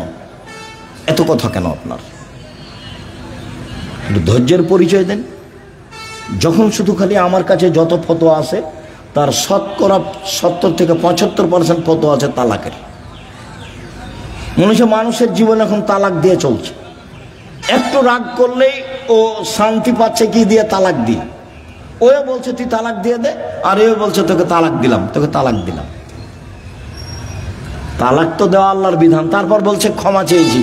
এত কথা কেন আপনার? ধৈর্যের পরিচয় দেন। যখন শুধু খালি আমার কাছে যত ফতোয়া আছে তার শতকরা 70 থেকে 75% ফতোয়া আছে তালাকের। মানুষের জীবন এখন তালাক দিয়ে চলছে। একটু রাগ করলেই ও শান্তি পাচ্ছে কি দিয়ে, তালাক দিয়ে। ও বলছে তুই তালাক দিয়ে দে, আর এ বলছে তোকে তালাক দিলাম, তোকে তালাক দিলাম। তালাক তো দেওয়া আল্লাহর বিধান, তারপর বলছে ক্ষমা চেয়েছি।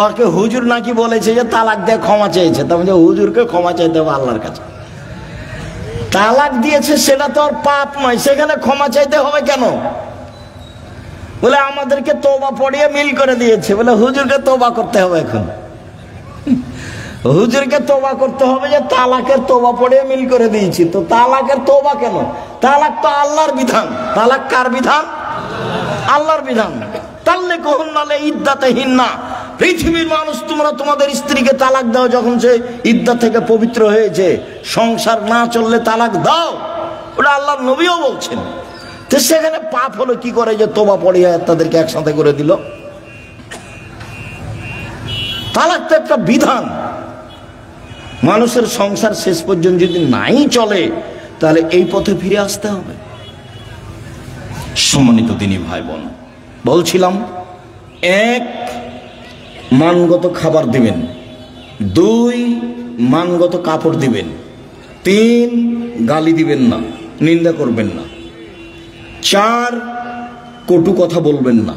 ওকে হুজুর নাকি বলেছে যে তালাক দিয়ে ক্ষমা চেয়েছে, তার মানে হুজুরকে ক্ষমা চাইতে হবে আল্লাহর কাছে। তালাক দিয়েছে সেটা তো আর পাপ নয়, সেখানে ক্ষমা চাইতে হবে কেন? বলে আমাদেরকে তওবা পড়িয়ে মিল করে দিয়েছে, বলে হুজুরকে তওবা করতে হবে এখন। হুজুরকে তওবা করতে হবে যে তালাকের তওবা পড়ে মিল করে দিয়েছি, তো তালাকের তওবা কেন? তালাক তো আল্লাহর বিধান। তালাক কার বিধান? আল্লাহর বিধান। তাল্লিকুহুন্না লিইদ্দাতিহিন্না, পৃথিবীর মানুষ তোমরা তোমাদের স্ত্রীকে তালাক দাও যখন সে ইদ্দাত থেকে পবিত্র হয়েছে, সংসার না চললে তালাক দাও, ওটা আল্লাহর নবীও বলছেন। তো সেখানে পাপ হলো কি করে যে তওবা পড়িয়ে তাদেরকে একসাথে করে দিল? তালাক তো একটা বিধান। মানুষের সংসার শেষ পর্যন্ত যদি নাই চলে তাহলে এই পথে ফিরে আসতে হবে। সম্মানিত দিনী ভাই বোন, বলছিলাম, এক, মানগত খাবার দিবেন। দুই, মানগত কাপড় দিবেন। তিন, গালি দিবেন না, নিন্দা করবেন না। চার, কটু কথা বলবেন না,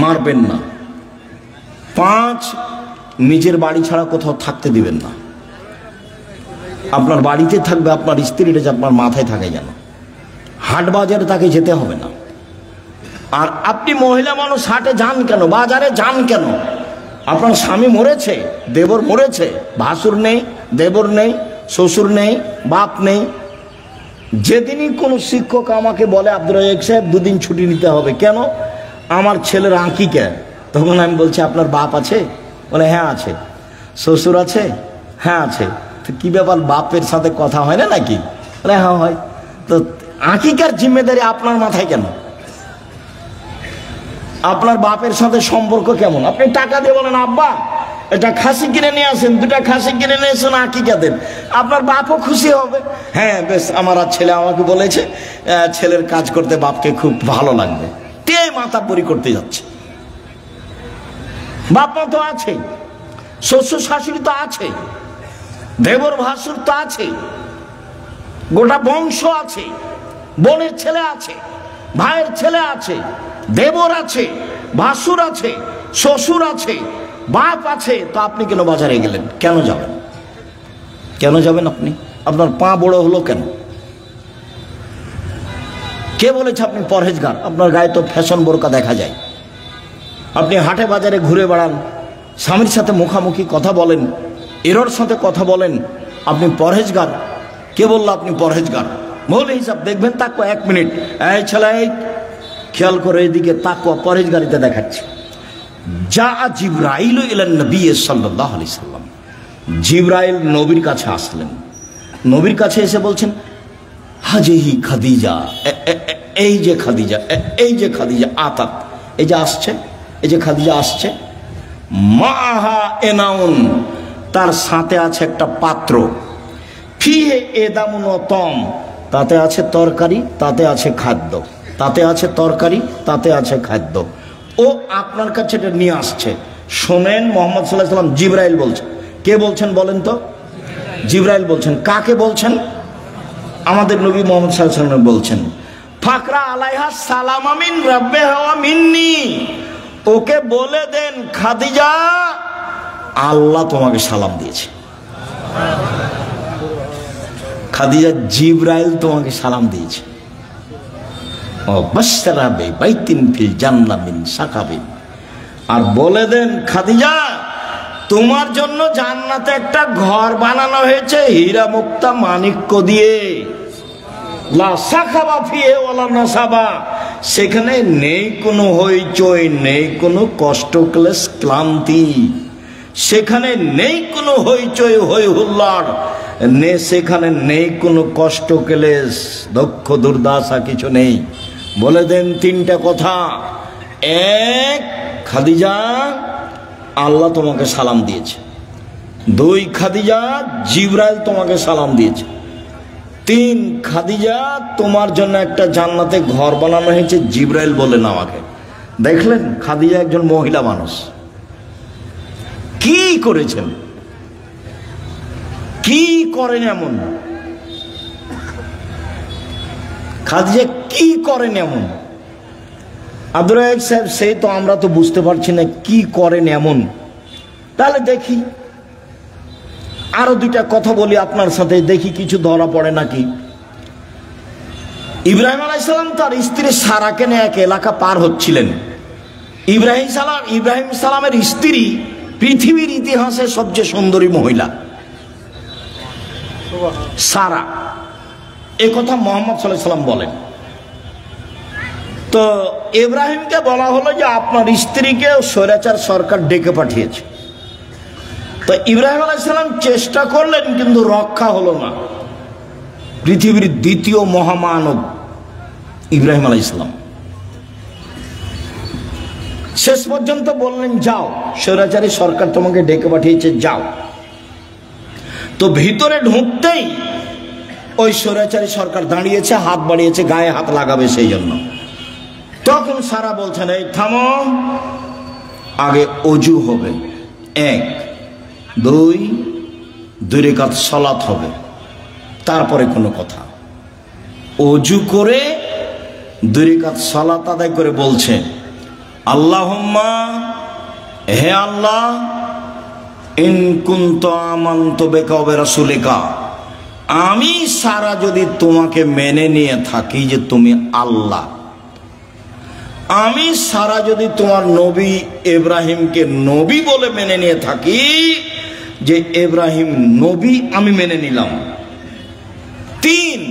মারবেন না। পাঁচ, নিজের বাড়ি ছাড়া কোথাও থাকতে দিবেন না। আপনার বাড়িতে থাকবে, আপনার স্ত্রীটা যে আপনার মাথায় থাকে যেন, হাট বাজারে তাকে যেতে হবে না। আর আপনি মহিলা মানুষ হাটে যান কেন, বাজারে যান কেন? আপনার স্বামী মরেছে, দেবর মরেছে, ভাসুর নেই, দেবর নেই, শ্বশুর নেই, বাপ নেই। যেদিনই কোনো শিক্ষক আমাকে বলে আব্দুর রাজ্জাক সাহেব দুদিন ছুটি নিতে হবে, কেন? আমার ছেলের আঁকিকা, তখন আমি বলছি আপনার বাপ আছে? বলে হ্যাঁ আছে। শ্বশুর আছে? হ্যাঁ আছে। তো কি ব্যাপার, বাপের সাথে কথা হয় না নাকি? বলে হ্যাঁ হয়। তো আঁকিকার জিম্মেদারি আপনার মাথায় কেন? আপনার বাপের সাথে সম্পর্ক কেমন? আপনি টাকা দিয়ে বলেন আব্বা এটা খাসি কিনে নিয়ে আসেন, দুটা খাসি কিনে নিয়ে এসেন, আঁকিকা দেন, আপনার বাপও খুশি হবে। হ্যাঁ বেশ, আমার আর ছেলে আমাকে বলেছে ছেলের কাজ করতে বাপকে খুব ভালো লাগবে, তে মাতাব্বরি করতে যাচ্ছে। বাপ মা তো আছে, শ্বশুর শাশুড়ি তো আছে, দেবর ভাসুর তো আছে, গোটা বংশ আছে, বোনের ছেলে আছে, ভাইয়ের ছেলে আছে, দেবর আছে, ভাসুর আছে, শ্বশুর আছে, বাপ আছে। তো আপনি কেন বাজারে গেলেন? কেন যাবেন? কেন যাবেন আপনি? আপনার পা বড় হলো কেন? কে বলেছে আপনি পরহেজগার? আপনার গায়ে তো ফ্যাশন বোরকা দেখা যায়। আপনি হাটে বাজারে ঘুরে বেড়ান, স্বামীর সাথে মুখামুখি কথা বলেন, এরর সাথে কথা বলেন, আপনি পরহেজগার? কে বললো আপনি পরহেজগার? মৌলিক হিসাব দেখবেন, তাকওয়া 1 মিনিট, এই ছেলে খেয়াল করে এদিকে, তাকওয়া পরহেজগারিতে দেখাচ্ছে। যা জিবরাইল ইলান নবী সাল্লাল্লাহু আলাইহি সাল্লাম, জিবরাইল নবীর কাছে আসলেন। নবীর কাছে এসে বলছেন হাজিহি খাদিজা, এই যে খাদিজা, এই যে খাদিজা আতাত, এই যে আসছে, এই যে খাদিজা আসছে, মাহা এনাউন, তার সাথে আছে একটা পাত্র, ফিহে এদামুন ওয়া তম, তাতে আছে তরকারি, তাতে আছে খাদ্য, তাতে আছে তরকারি, তাতে আছে খাদ্য। ও আপনার কাছে এটা নিয়ে আসছে। শোনেন, মুহাম্মদ সাল্লাল্লাহু আলাইহি সাল্লাম, জিবরাইল বলছেন। কে বলছেন বলেন তো? জিবরাইল বলছেন। কাকে বলছেন? আমাদের নবী মুহাম্মদ সাল্লাল্লাহু আলাইহি সাল্লাম বলছেন, ফাকরা আলাইহা সালামা মিন রাব্বিহা ওয়া মিন্নি, ওকে বলে দেন খাদিজা আল্লাহ তোমাকে সালাম দিয়েছে। খাদিজা, জিবরাইল তোমাকে সালাম দিয়েছে। আর বলে দেন খাদিজা তোমার জন্য জান্নাতে একটা ঘর বানানো হয়েছে হীরা মুক্তা মাণিক্য দিয়ে, লা সাখাবা ফিহে ওয়ালা নাসাবা, সেখানে নেই কোনো হইচই, নেই কোনো কষ্ট ক্লেশ ক্লান্তি, সেখানে নেই কোনো হইচই হই হুল্লার, সেখানে নেই কোনো কষ্ট ক্লেশ দুঃখ দুর্দশা, কিছু নেই। বলে দেন 3টা কথা। 1, খাদিজা আল্লাহ তোমাকে সালাম দিয়েছে। 2, খাদিজা জিবরাইল তোমাকে সালাম দিয়েছে। 3, খাদিজা তোমার জন্য একটা জান্নাতে ঘর বানানো হয়েছে, জিবরাইল বললেন আমাকে। দেখলেন, খাদিজা একজন মহিলা মানুষ, কি করেছেন, কি করেন এমন? খাদিজা কি করেন এমন? আব্দুর রাজ্জাক সাহেব, সেই তো আমরা তো বুঝতে পারছি না কি করেন এমন। তাহলে দেখি আরো 2টা কথা বলি আপনার সাথে, দেখি কিছু ধরা পড়ে নাকি। ইব্রাহিম আলাইহিস সালাম তার স্ত্রী সারাকে নিয়ে এক এলাকা পার হচ্ছিলেন। ইব্রাহিম সালামের স্ত্রী পৃথিবীর ইতিহাসে সবচেয়ে সুন্দরী মহিলা সারা, এ কথা মুহাম্মদ সাল্লাল্লাহু আলাইহি ওয়াসাল্লাম বলেন। তো ইব্রাহিমকে বলা হলো যে আপনার স্ত্রীকে স্বৈরাচার সরকার ডেকে পাঠিয়েছে। তো ইব্রাহিম আলাইহিস সালাম চেষ্টা করলেন, কিন্তু রক্ষা হলো না। পৃথিবীর দ্বিতীয় মহামানব ইব্রাহিম আলাইহিস সালাম শেষ পর্যন্ত বললেন, যাও, স্বৈরাচারী সরকার তোমাকে ডেকে পাঠিয়েছে, যাও। তো ভিতরে ঢুকতেই ওই স্বৈরাচারী সরকার দাঁড়িয়েছে, হাত বাড়িয়েছে, গায়ে হাত লাগাবে সেই জন্য। তখন সারা বলছেন, এই থামো, আগে অজু হবে, 1 2 রাকাত সালাত হবে, তারপরে কোনো কথা। অজু করে 2 রাকাত সালাত আদায় করে বলছে, আল্লাহুম্মা, হে আল্লাহ, ইন কুনতু আমানতু বিকা ওয়া বিরাসূলিকা, আমি সারা যদি তোমাকে মেনে নিয়ে থাকি যে তুমি আল্লাহ, আমি সারা যদি তোমার নবী ইব্রাহিমকে নবী বলে মেনে নিয়ে থাকি, যে ইব্রাহিম নবী আমি মেনে নিলাম। 3,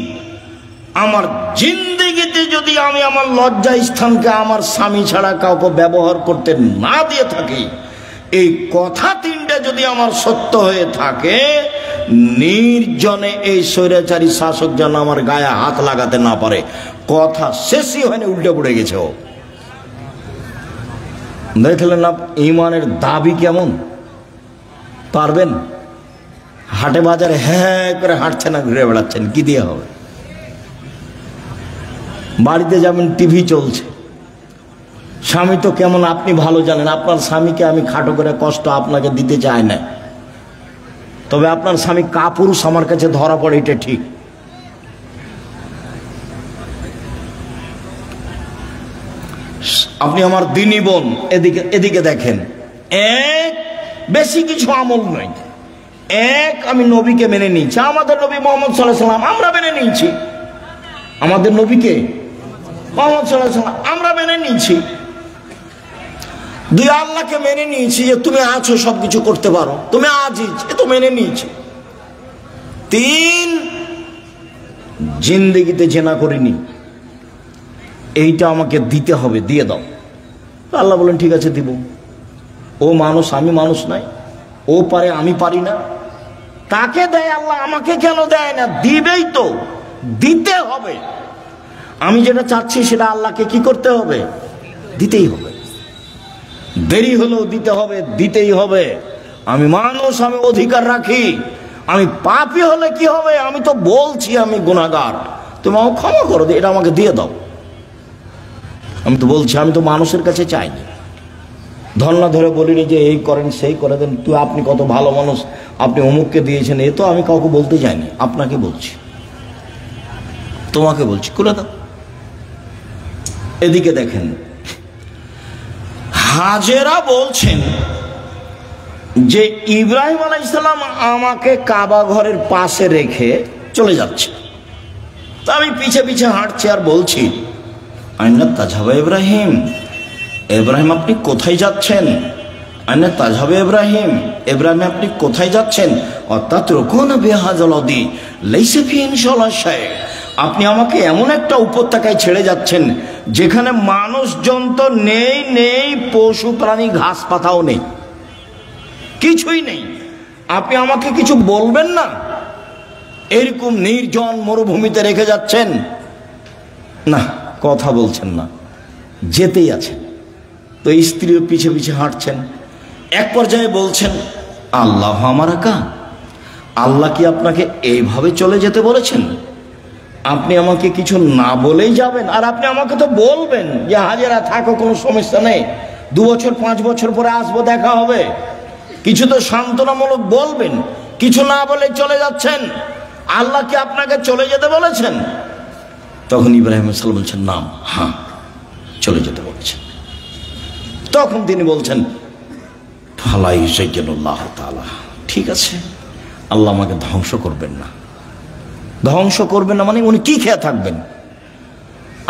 আমার জিন্দেগিতে যদি আমি আমার লজ্জা স্থানকে আমার স্বামী ছাড়া কাউকে ব্যবহার করতে না দিয়ে থাকি, এই কথা 3টা যদি আমার সত্য হয়ে থাকে, নির্জনে এই স্বৈরাচারী শাসক যেন আমার গায়ে হাত লাগাতে না পারে। কথা শেষই হয়নি, উল্টে পড়ে গেছে। ও দেখলেন না ঈমানের দাবি কেমন? পারবেন? হাটে বাজারে হ্যাঁ করে হাঁটছেন না, ঘুরে বেড়াচ্ছেন, কি দিয়ে হবে? বাড়িতে যাবেন, টিভি চলছে, স্বামী তো কেমন আপনি ভালো জানেন। আপনার স্বামীকে আমি খাটো করে কষ্ট আপনাকে দিতে চাই না, তবে আপনার স্বামী কাপুরুষ আমার কাছে ধরা পড়ে, এটা ঠিক। আপনি আমার দিনী বোন, এদিকে দেখেন, বেশি কিছু আমল নয়। আমি নবীকে মেনে নিয়েছি, আমাদের নবী মুহাম্মদ সাল্লাল্লাহু আলাইহি ওয়াসাল্লাম আমরা মেনে নিয়েছি, আমাদের নবীকে মুহাম্মদ সাল্লাল্লাহু আলাইহি ওয়াসাল্লাম আমরা মেনে নিয়েছি। 2, আল্লাহকে মেনে নিয়েছি যে তুমি আছো, সবকিছু করতে পারো, তুমি আজিজ, এ তো মেনে নিয়েছি। 3, জিন্দেগিতে জেনা করিনি, এইটা আমাকে দিতে হবে, দিয়ে দাও। আল্লাহ বলেন, ঠিক আছে দিব। ও মানুষ, আমি মানুষ নাই, ও পারে, আমি পারি না। তাকে দেয় আল্লাহ, আমাকে কেন দেয় না? দিবেই তো, দিতে হবে। আমি যেটা চাচ্ছি সেটা আল্লাহকে কি করতে হবে? দিতেই হবে। দেরি হলেও দিতে হবে, দিতেই হবে। আমি মানুষ, আমি অধিকার রাখি। আমি পাপী হলে কি হবে? আমি তো বলছি আমি গুনাহগার, তুমি আমাকে ক্ষমা করো, এটা আমাকে দিয়ে দাও। আমি তো বলছি, আমি তো মানুষের কাছে চাইনি, ধর্ণা ধরে বলিনি যে এই করেন সেই করে দেন, তুই আপনি কত ভালো মানুষ, আপনি অমুককে দিয়েছেন, এ তো আমি কাউকে বলতে যাইনি, আপনাকে বলছি, তোমাকে বলছি, করে দাও। এদিকে দেখেন, হাজেরা বলছেন যে ইব্রাহিম আলাইহিস সালাম আমাকে কাবা ঘরের পাশে রেখে চলে যাচ্ছে, তা আমি পিছে পিছে হাঁটছি আর বলছি, আইনা তাজহাবা ইব্রাহিম, ইব্রাহিম আপনি কোথায় যাচ্ছেন? আইনা তাজহাবা ইব্রাহিম, ইব্রাহিম আপনি কোথায় যাচ্ছেন? অর্থাৎ রকুন বিহাজালদি লাইসা ফি ইনশাআল্লাহ শাই, আপনি আমাকে এমন একটা উপত্যকায় ছেড়ে যাচ্ছেন যেখানে মানুষজন তো নেই, পশু প্রাণী ঘাস পাতাও নেই, কিছুই নেই। আপনি আমাকে কিছু বলবেন না? এরকম নির্জন মরুভূমিতে রেখে যাচ্ছেন, না কথা বলছেন না, যেতেই আছেন। তো স্ত্রীও পিছে পিছে হাঁটছেন। এক পর্যায়ে বলছেন, আল্লাহ আমার একা, আল্লাহ কি আপনাকে এইভাবে চলে যেতে বলেছেন? আপনি আমাকে কিছু না বলেই যাবেন? আর আপনি আমাকে তো বলবেন যে হাজেরা থাকো, কোনো সমস্যা নেই, 2 বছর 5 বছর পরে আসবো, দেখা হবে, কিছু তো সান্ত্বনামূলক বলবেন। কিছু না বলে চলে যাচ্ছেন, আল্লাহ কি আপনাকে চলে যেতে বলেছেন? তখন ইব্রাহিম আলাইহিস সালাম বলছেন, নাম, হ্যাঁ চলে যেতে বলেছেন। তখন তিনি বলছেন, ফালাই সাইয়্যিদুল্লাহ তাআলা, ঠিক আছে, আল্লাহ আমাকে ধ্বংস করবেন না। ধ্বংস করবেন না মানে উনি কি খেয়ে থাকবেন?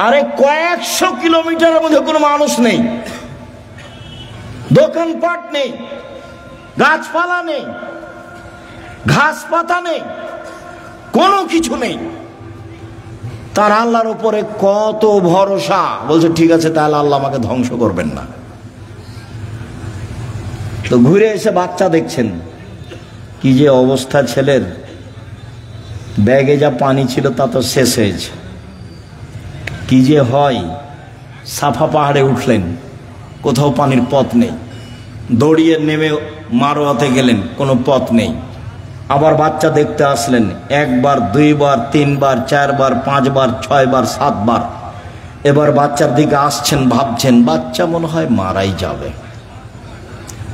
আরে কয়েকশো কিলোমিটারের মধ্যে কোনো মানুষ নেই, দোকানপাট নেই, গাছপালা নেই, ঘাস পাতা নেই, কোনো কিছু নেই। তার আল্লাহর উপরে কত ভরসা। বলছে ঠিক আছে, তাহলে আল্লাহ আমাকে ধ্বংস করবেন না। তো ঘুরে এসে বাচ্চা দেখছেন, কি যে অবস্থা ছেলের। ব্যাগে যা পানি ছিল তা তো শেষ হয়েছে। কি যে হয়। সাফা পাহাড়ে উঠলেন, কোথাও পানির পথ নেই। দৌড়িয়ে নেমে মারোয়াতে গেলেন, কোনো পথ নেই। আবার বাচ্চা দেখতে আসলেন, একবার, দুইবার, তিনবার, চারবার, পাঁচবার, ছয়বার, সাতবার। এবার বাচ্চার দিকে আসছেন, ভাবছেন বাচ্চা মনে হয় মারাই যাবে।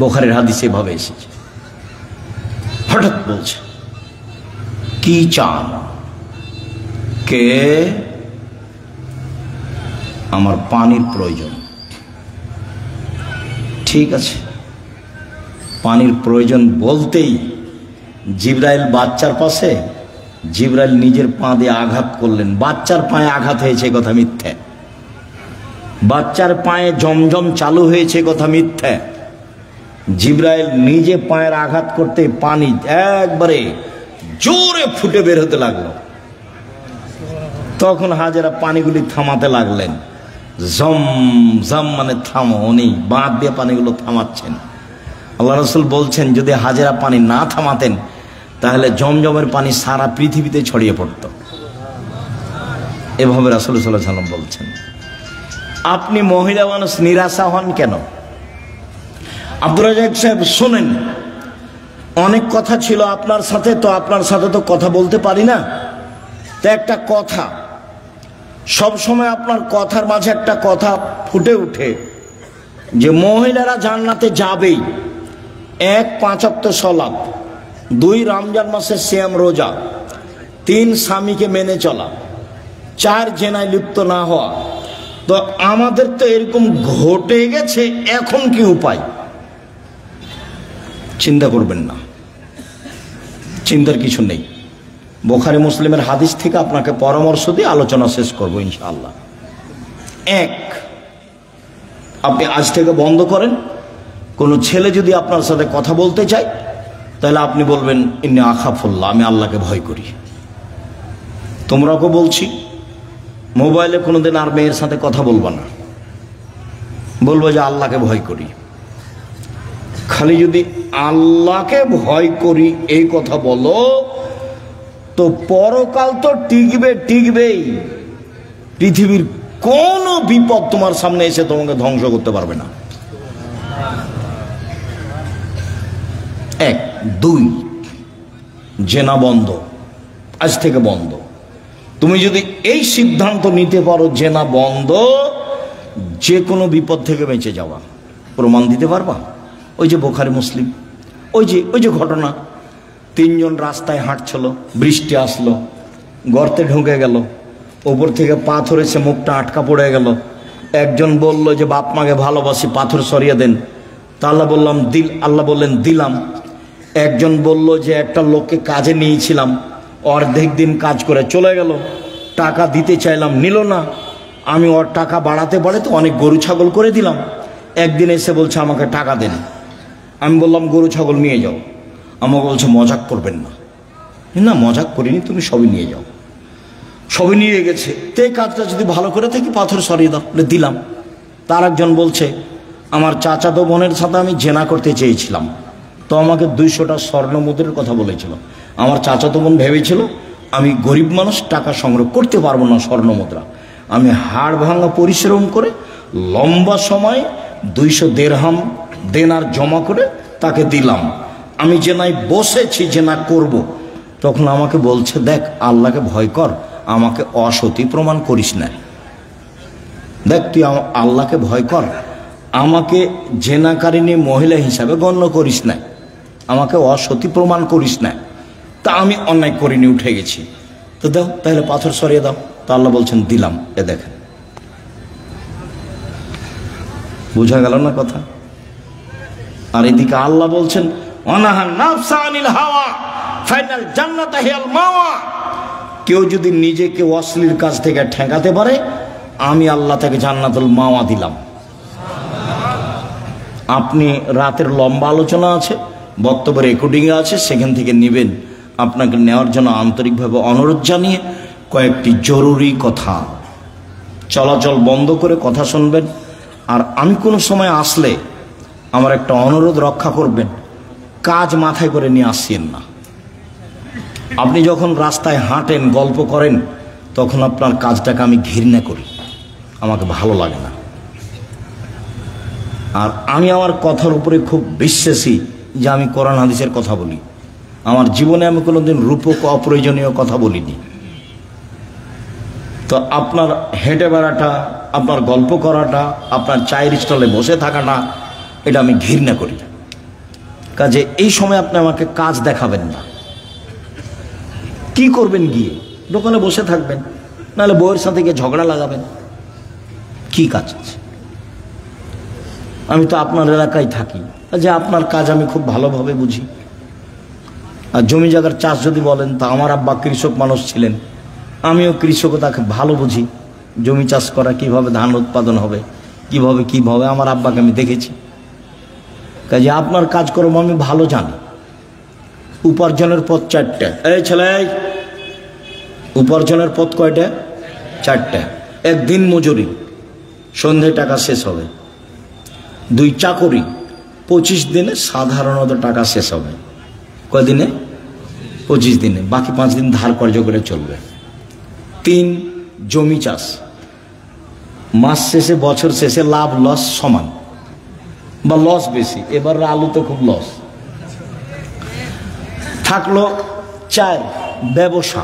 বুখারীর হাদিসে এভাবে এসেছে। হঠাৎ বলছে, কি চান? কে? আমার পানির প্রয়োজন। ঠিক আছে, পানির প্রয়োজন বলতেই জিবরাইল বাচ্চার পাশে, জিবরাইল নিজের পা দিয়ে আঘাত করলেন। বাচ্চার পায়ে আঘাত হয়েছে কথা মিথ্যে। বাচ্চার পায়ে জমজম চালু হয়েছে কথা মিথ্যে। জিবরাইল নিজে পায়ের আঘাত করতে পানি একবারে জোরে ফুটে বের হতে লাগলো। তখন হাজেরা পানিগুলি থামাতে লাগলেন। জম জম মানে থামো। উনি বাঁধ দিয়ে পানিগুলো থামাচ্ছেন। আল্লাহ রাসূল বলছেন, যদি হাজেরা পানি না থামাতেন তাহলে জমজমের পানি সারা পৃথিবীতে ছড়িয়ে পড়ত। এভাবে রাসূল সাল্লাল্লাহু আলাইহি ওয়াসাল্লাম বলছেন। আপনি মহিলা মানুষ নিরাশা হন কেন? আব্দুর রাজ্জাক সাহেব শুনেন, অনেক কথা ছিল আপনার সাথে, তো আপনার সাথে তো কথা বলতে পারি না। তো একটা কথা, সব সময় আপনার কথার মাঝে একটা কথা ফুটে উঠে যে মহিলারা জান্নাতে যাবেই। 1 5 ওয়াক্ত সালাত, 2 রমজান মাসের সিয়াম রোজা, 3 স্বামীকে মেনে চলা, 4 জেনায় লিপ্ত না হওয়া। তো আমাদের তো এরকম ঘটে গেছে, এখন কি উপায়? চিন্তা করবেন না, চিন্তার কিছু নেই। বুখারী মুসলিমের হাদিস থেকে আপনাকে পরামর্শ দিয়ে আলোচনা শেষ করবো ইনশাআল্লাহ। 1, আপনি আজ থেকে বন্ধ করেন, কোনো ছেলে যদি আপনার সাথে কথা বলতে চায় তাহলে আপনি বলবেন ইন্নী আখাফুল্লাহ, আমি আল্লাহকে ভয় করি। তোমরাকে বলছি, মোবাইলে কোনোদিন আর মেয়ের সাথে কথা বলবো না, বলবো যে আল্লাহকে ভয় করি। খালি যদি আল্লাহকে ভয় করি এই কথা বলো, তো পরকাল তো টিকবেই। পৃথিবীর কোন বিপদ তোমার সামনে এসে তোমাকে ধ্বংস করতে পারবে না। 1, 2, জেনা বন্ধ, আজ থেকে বন্ধ। তুমি যদি এই সিদ্ধান্ত নিতে পারো জেনা বন্ধ, যে কোনো বিপদ থেকে বেঁচে যাওয়া। প্রমাণ দিতে পারবা? ওই যে বুখারী মুসলিম, ওই যে ঘটনা, 3 জন রাস্তায় হাঁটছিল, বৃষ্টি আসলো, গর্তে ঢুকে গেল, উপর থেকে পাথর এসে মুখটা আটকা পড়ে গেল। একজন বলল যে বাপ মাকে ভালোবাসি, পাথর সরিয়ে দেন। তা আল্লাহ বললেন দিলাম। একজন বলল যে একটা লোককে কাজে নিয়েছিলাম, অর্ধেক দিন কাজ করে চলে গেল, টাকা দিতে চাইলাম, নিল না। আমি ওর টাকা বাড়াতে তো অনেক গরু ছাগল করে দিলাম। একদিন এসে বলছে আমাকে টাকা দেন। আমি বললাম গরু ছাগল নিয়ে যাও। আমাকে বলছে মজাক করবেন না। না, মজাক করিনি, তুমি সবই নিয়ে যাও। সবই নিয়ে গেছে। তে কাজটা যদি ভালো করে থাকি পাথর সরিয়ে দাও, দিলাম। তার একজন বলছে আমার চাচাতো বোনের সাথে আমি জেনা করতে চেয়েছিলাম, তো আমাকে 200টা স্বর্ণ মুদ্রার কথা বলেছিল। আমার চাচাতো বোন ভেবেছিল আমি গরিব মানুষ, টাকা সংগ্রহ করতে পারবো না স্বর্ণ মুদ্রা। আমি হাড় ভাঙা পরিশ্রম করে লম্বা সময় 200 দিরহাম দেনার জমা করে তাকে দিলাম। আমি জেনায় বসেছি, জেনা করব। তখন আমাকে বলছে দেখ আল্লাহকে ভয় কর, আমাকে অসতী প্রমাণ করিস না। দেখ তুই আল্লাহকে ভয় কর, আমাকে জেনাকারিনী মহিলা হিসাবে গণ্য করিস না, আমাকে অসতী প্রমাণ করিস না। তা আমি অন্যায় করিনি, উঠে গেছি। তো দাও তাহলে পাথর সরিয়ে দাও। তা আল্লাহ বলছেন দিলাম। এ দেখেন, বুঝা গেল না কথা? আর এদিকে আল্লাহ বলছেন অনাহান নাফসা আনিল হাওয়া ফাইনাল জান্নাতা হিয়াল মাওয়া। কেউ যদি নিজেকে অশ্লীল কাজ থেকে ঠেকাতে পারে, আমি আল্লাহ তাকে জান্নাতুল মাওয়া দিলাম। আপনি রাতের লম্বা আলোচনা আছে, বক্তব্য রেকর্ডিংয়ে আছে, সেখান থেকে নেবেন। আপনাকে নেওয়ার জন্য আন্তরিকভাবে অনুরোধ জানিয়ে কয়েকটি জরুরি কথা, চলাচল বন্ধ করে কথা শুনবেন। আর আমি কোনো সময় আসলে আমার একটা অনুরোধ রক্ষা করবেন, কাজ মাথায় করে নিয়ে আসছেন না। আপনি যখন রাস্তায় হাঁটেন, গল্প করেন, তখন আপনার কাজটাকে আমি ঘৃণা করি, আমাকে ভালো লাগে না। আর আমি আমার কথার উপরে খুব বিশ্বাসী যে আমি কোরআন হাদিসের কথা বলি। আমার জীবনে আমি কোনোদিন রূপক অপ্রয়োজনীয় কথা বলিনি। তো আপনার হেঁটে বেড়াটা, আপনার গল্প করাটা, আপনার চায়ের স্টলে বসে থাকাটা, এটা আমি ঘৃণা করি। কাজে এই সময় আপনি আমাকে কাজ দেখাবেন না। কি করবেন? গিয়ে দোকানে বসে থাকবেন, নাহলে বউয়ের সাথে গিয়ে ঝগড়া লাগাবেন। কি কাজ আছে? আমি তো আপনার এলাকায় থাকি, যে আপনার কাজ আমি খুব ভালোভাবে বুঝি। আর জমি জায়গার চাষ যদি বলেন, তা আমার আব্বা কৃষক মানুষ ছিলেন, আমিও কৃষকতাকে ভালো বুঝি। জমি চাষ করা, কিভাবে ধান উৎপাদন হবে, কিভাবে আমার আব্বাকে আমি দেখেছি। কাজে আপনার কাজকর্ম আমি ভালো জানি। উপার্জনের পথ 4টা। এই ছেলে, উপার্জনের পথ কয়টা? 4টা। 1 দিন মজুরি, সন্ধ্যায় টাকা শেষ হবে। 2 চাকরি, 25 দিনে সাধারণত টাকা শেষ হবে। কয়দিনে? 25 দিনে। বাকি 5 দিন ধার কর্য করে চলবে। 3 জমি চাষ, মাস শেষে, বছর শেষে লাভ লস সমান বা লস বেশি। এবার আলুতে খুব লস থাকলো। 4 ব্যবসা।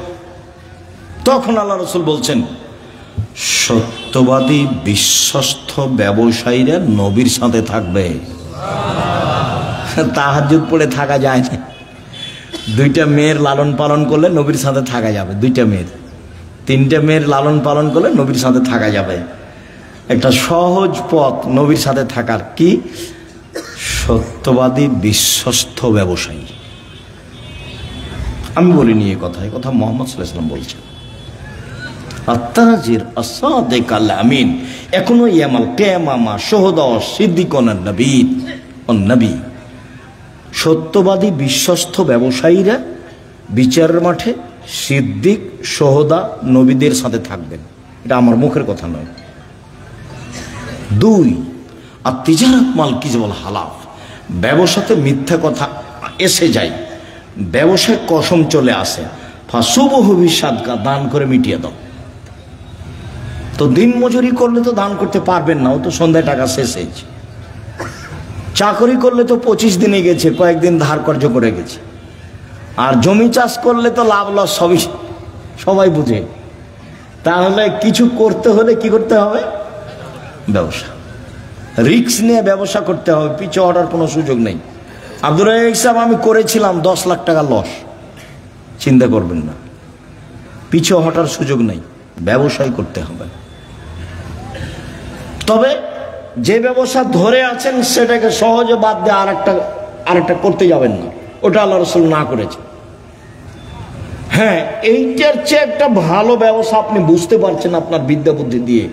তখন আল্লাহ রাসূল বলছেন, সত্যবাদী বিশ্বস্ত ব্যবসায়ীরা নবীর সাথে থাকবে। তাহাজ্জুদ পড়ে থাকা যায় না। 2টা মেয়ের লালন পালন করলে নবীর সাথে থাকা যাবে। 2টা মেয়ের, 3টে মেয়ের লালন পালন করলে নবীর সাথে থাকা যাবে। একটা সহজ পথ নবীর সাথে থাকার। কি? সত্যবাদী বিশ্বস্ত ব্যবসায়ী। আমি বলিনি এই কথা, এই কথা মুহাম্মদ সাল্লাল্লাহু আলাইহি ওয়াসাল্লাম বলছেন। আত-তাজির আস-সাদিক আল-আমিন এখনো ইয়ামাল কিয়ামা শুহাদা সিদ্দিকুন নবীন ও নবী। সত্যবাদী বিশ্বস্ত ব্যবসায়ীরা বিচারের মাঠে সিদ্দিক, শুহাদা, নবীদের সাথে থাকবেন। এটা আমার মুখের কথা নয়। 2 আর তিজারাত মাল কিজবল হালাফ, ব্যবসাতে মিথ্যা কথা এসে যায়, ব্যবসায় কসম চলে আসে। ফাসুবহু বিসাদকা, দান করে মিটিয়ে দাও। তো দিন মজুরি করলে তো দান করতে পারবেন না, ও তো সন্ধ্যায় টাকা শেষ হয়েছে। চাকরি করলে তো 25 দিনে গেছে, কয়েকদিন ধার কর্য করে গেছে। আর জমি চাষ করলে তো লাভ লস সবাই বুঝে। তাহলে কিছু করতে হলে কি করতে হবে? ব্যবসা। রিস্ক নিয়ে ব্যবসা করতে হবে, পিছু হটার কোনো সুযোগ নেই। আব্দুর রাজ্জাক সাহেব, আমি করেছিলাম 10 লাখ টাকা লস, চিন্তা করবেন না, পিছু হটার সুযোগ নেই, ব্যবসায় করতে হবে। তবে যে ব্যবসা ধরে আছেন সেটাকে সহজে বাদ দিয়ে আরেকটা করতে যাবেন না, ওটা আল্লাহ রাসূল না করেছে। হ্যাঁ, এইটার চেয়ে একটা ভালো ব্যবসা আপনি বুঝতে পারছেন আপনার বিদ্যা বুদ্ধি দিয়ে,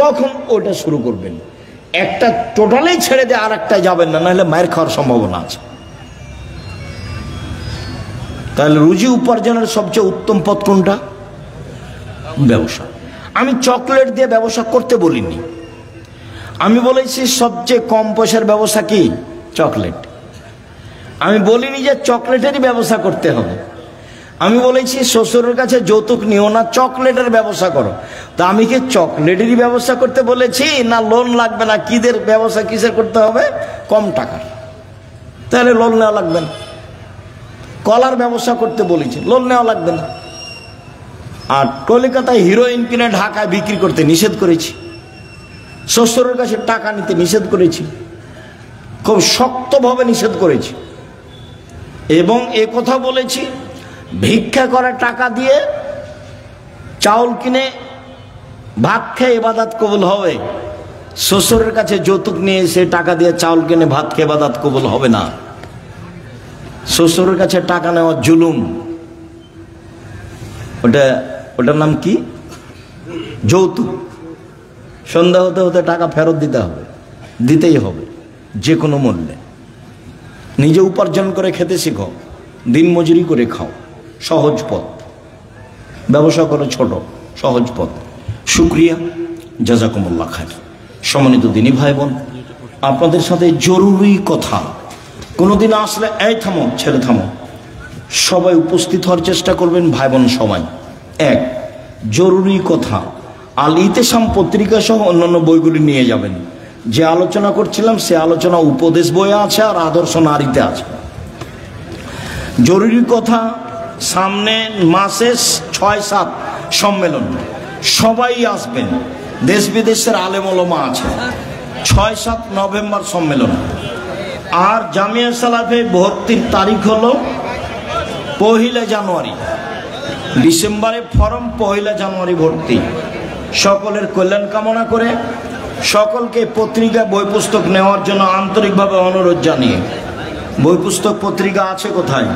তখন ওটা শুরু করবেন। একটা টোটালি ছেড়ে দিয়ে আরেকটা যাবেন না, নাহলে মায়ের খাওয়ার সম্ভাবনা আছে। তাহলে রুজি উপার্জনের সবচেয়ে উত্তম পথ কোনটা? ব্যবসা। আমি চকলেট দিয়ে ব্যবসা করতে বলিনি, আমি বলেছি সবচেয়ে কম পয়সার ব্যবসা কি? চকলেট। আমি বলিনি যে চকলেটেরই ব্যবসা করতে হবে। আমি বলেছি শ্বশুরের কাছে যৌতুক নিও না, চকলেটের ব্যবসা করো। তা আমি কি চকলেটেরই ব্যবসা করতে বলেছি, না লোন লাগবে না কিদের ব্যবসা কিসের করতে হবে? কম টাকার। তাহলে লোন নেওয়া লাগবে না। কলার ব্যবসা করতে বলেছি, লোন নেওয়া লাগবে না। আর কলকাতায় হিরোইন কিনে ঢাকায় বিক্রি করতে নিষেধ করেছি, শ্বশুরের কাছে টাকা নিতে নিষেধ করেছি, খুব শক্তভাবে নিষেধ করেছি। এবং এ কথা বলেছি, ভিক্ষা করে টাকা দিয়ে চাউল কিনে ভাত খেয়ে ইবাদত কবুল হবে, শ্বশুরের কাছে যৌতুক নিয়ে এসে টাকা দিয়ে চাউল কিনে ভাত খেয়ে ইবাদত কবুল হবে না। শ্বশুরের কাছে টাকা নেওয়া জুলুম, ওটার নাম কি? যৌতুক। সন্ধ্যা হতে হতে টাকা ফেরত দিতে হবে, দিতেই হবে যে কোনো মূল্যে। নিজে উপার্জন করে খেতে শিখো, দিন মজুরি করে খাও, সহজ পথ। ব্যবসা করো ছোট, সহজ পথ। শুক্রিয়া, জাযাকুমুল্লাহ খাইর। সম্মানিত দিনী ভাই বোন, আপনাদের সাথে জরুরি কথা। কোনোদিন আসলে এই থামো, ছেড়ে থামো, সবাই উপস্থিত হওয়ার চেষ্টা করবেন ভাই বোন সবাই। এক, জরুরি কথা, আল ইতেসাম পত্রিকা সহ অন্যান্য বইগুলি নিয়ে যাবেন। যে আলোচনা করছিলাম সে আলোচনা উপদেশ বইয়ে আছে আর আদর্শ নারীতে আছে। জরুরি কথা, সামনে মাসে 6-7 সম্মেলন, সবাই আসবেন, দেশ বিদেশের আলেম ওলামা আছে। 6-7 নভেম্বর সম্মেলন। আর জামিয়া সালাফে ভর্তির তারিখ হলো 1 জানুয়ারি। ডিসেম্বরে ফরম, 1 জানুয়ারি ভর্তি। সকলের কল্যাণ কামনা করে সকলকে পত্রিকা বই পুস্তক নেওয়ার জন্য আন্তরিকভাবে অনুরোধ জানিয়ে, বই পুস্তক পত্রিকা আছে কোথায়?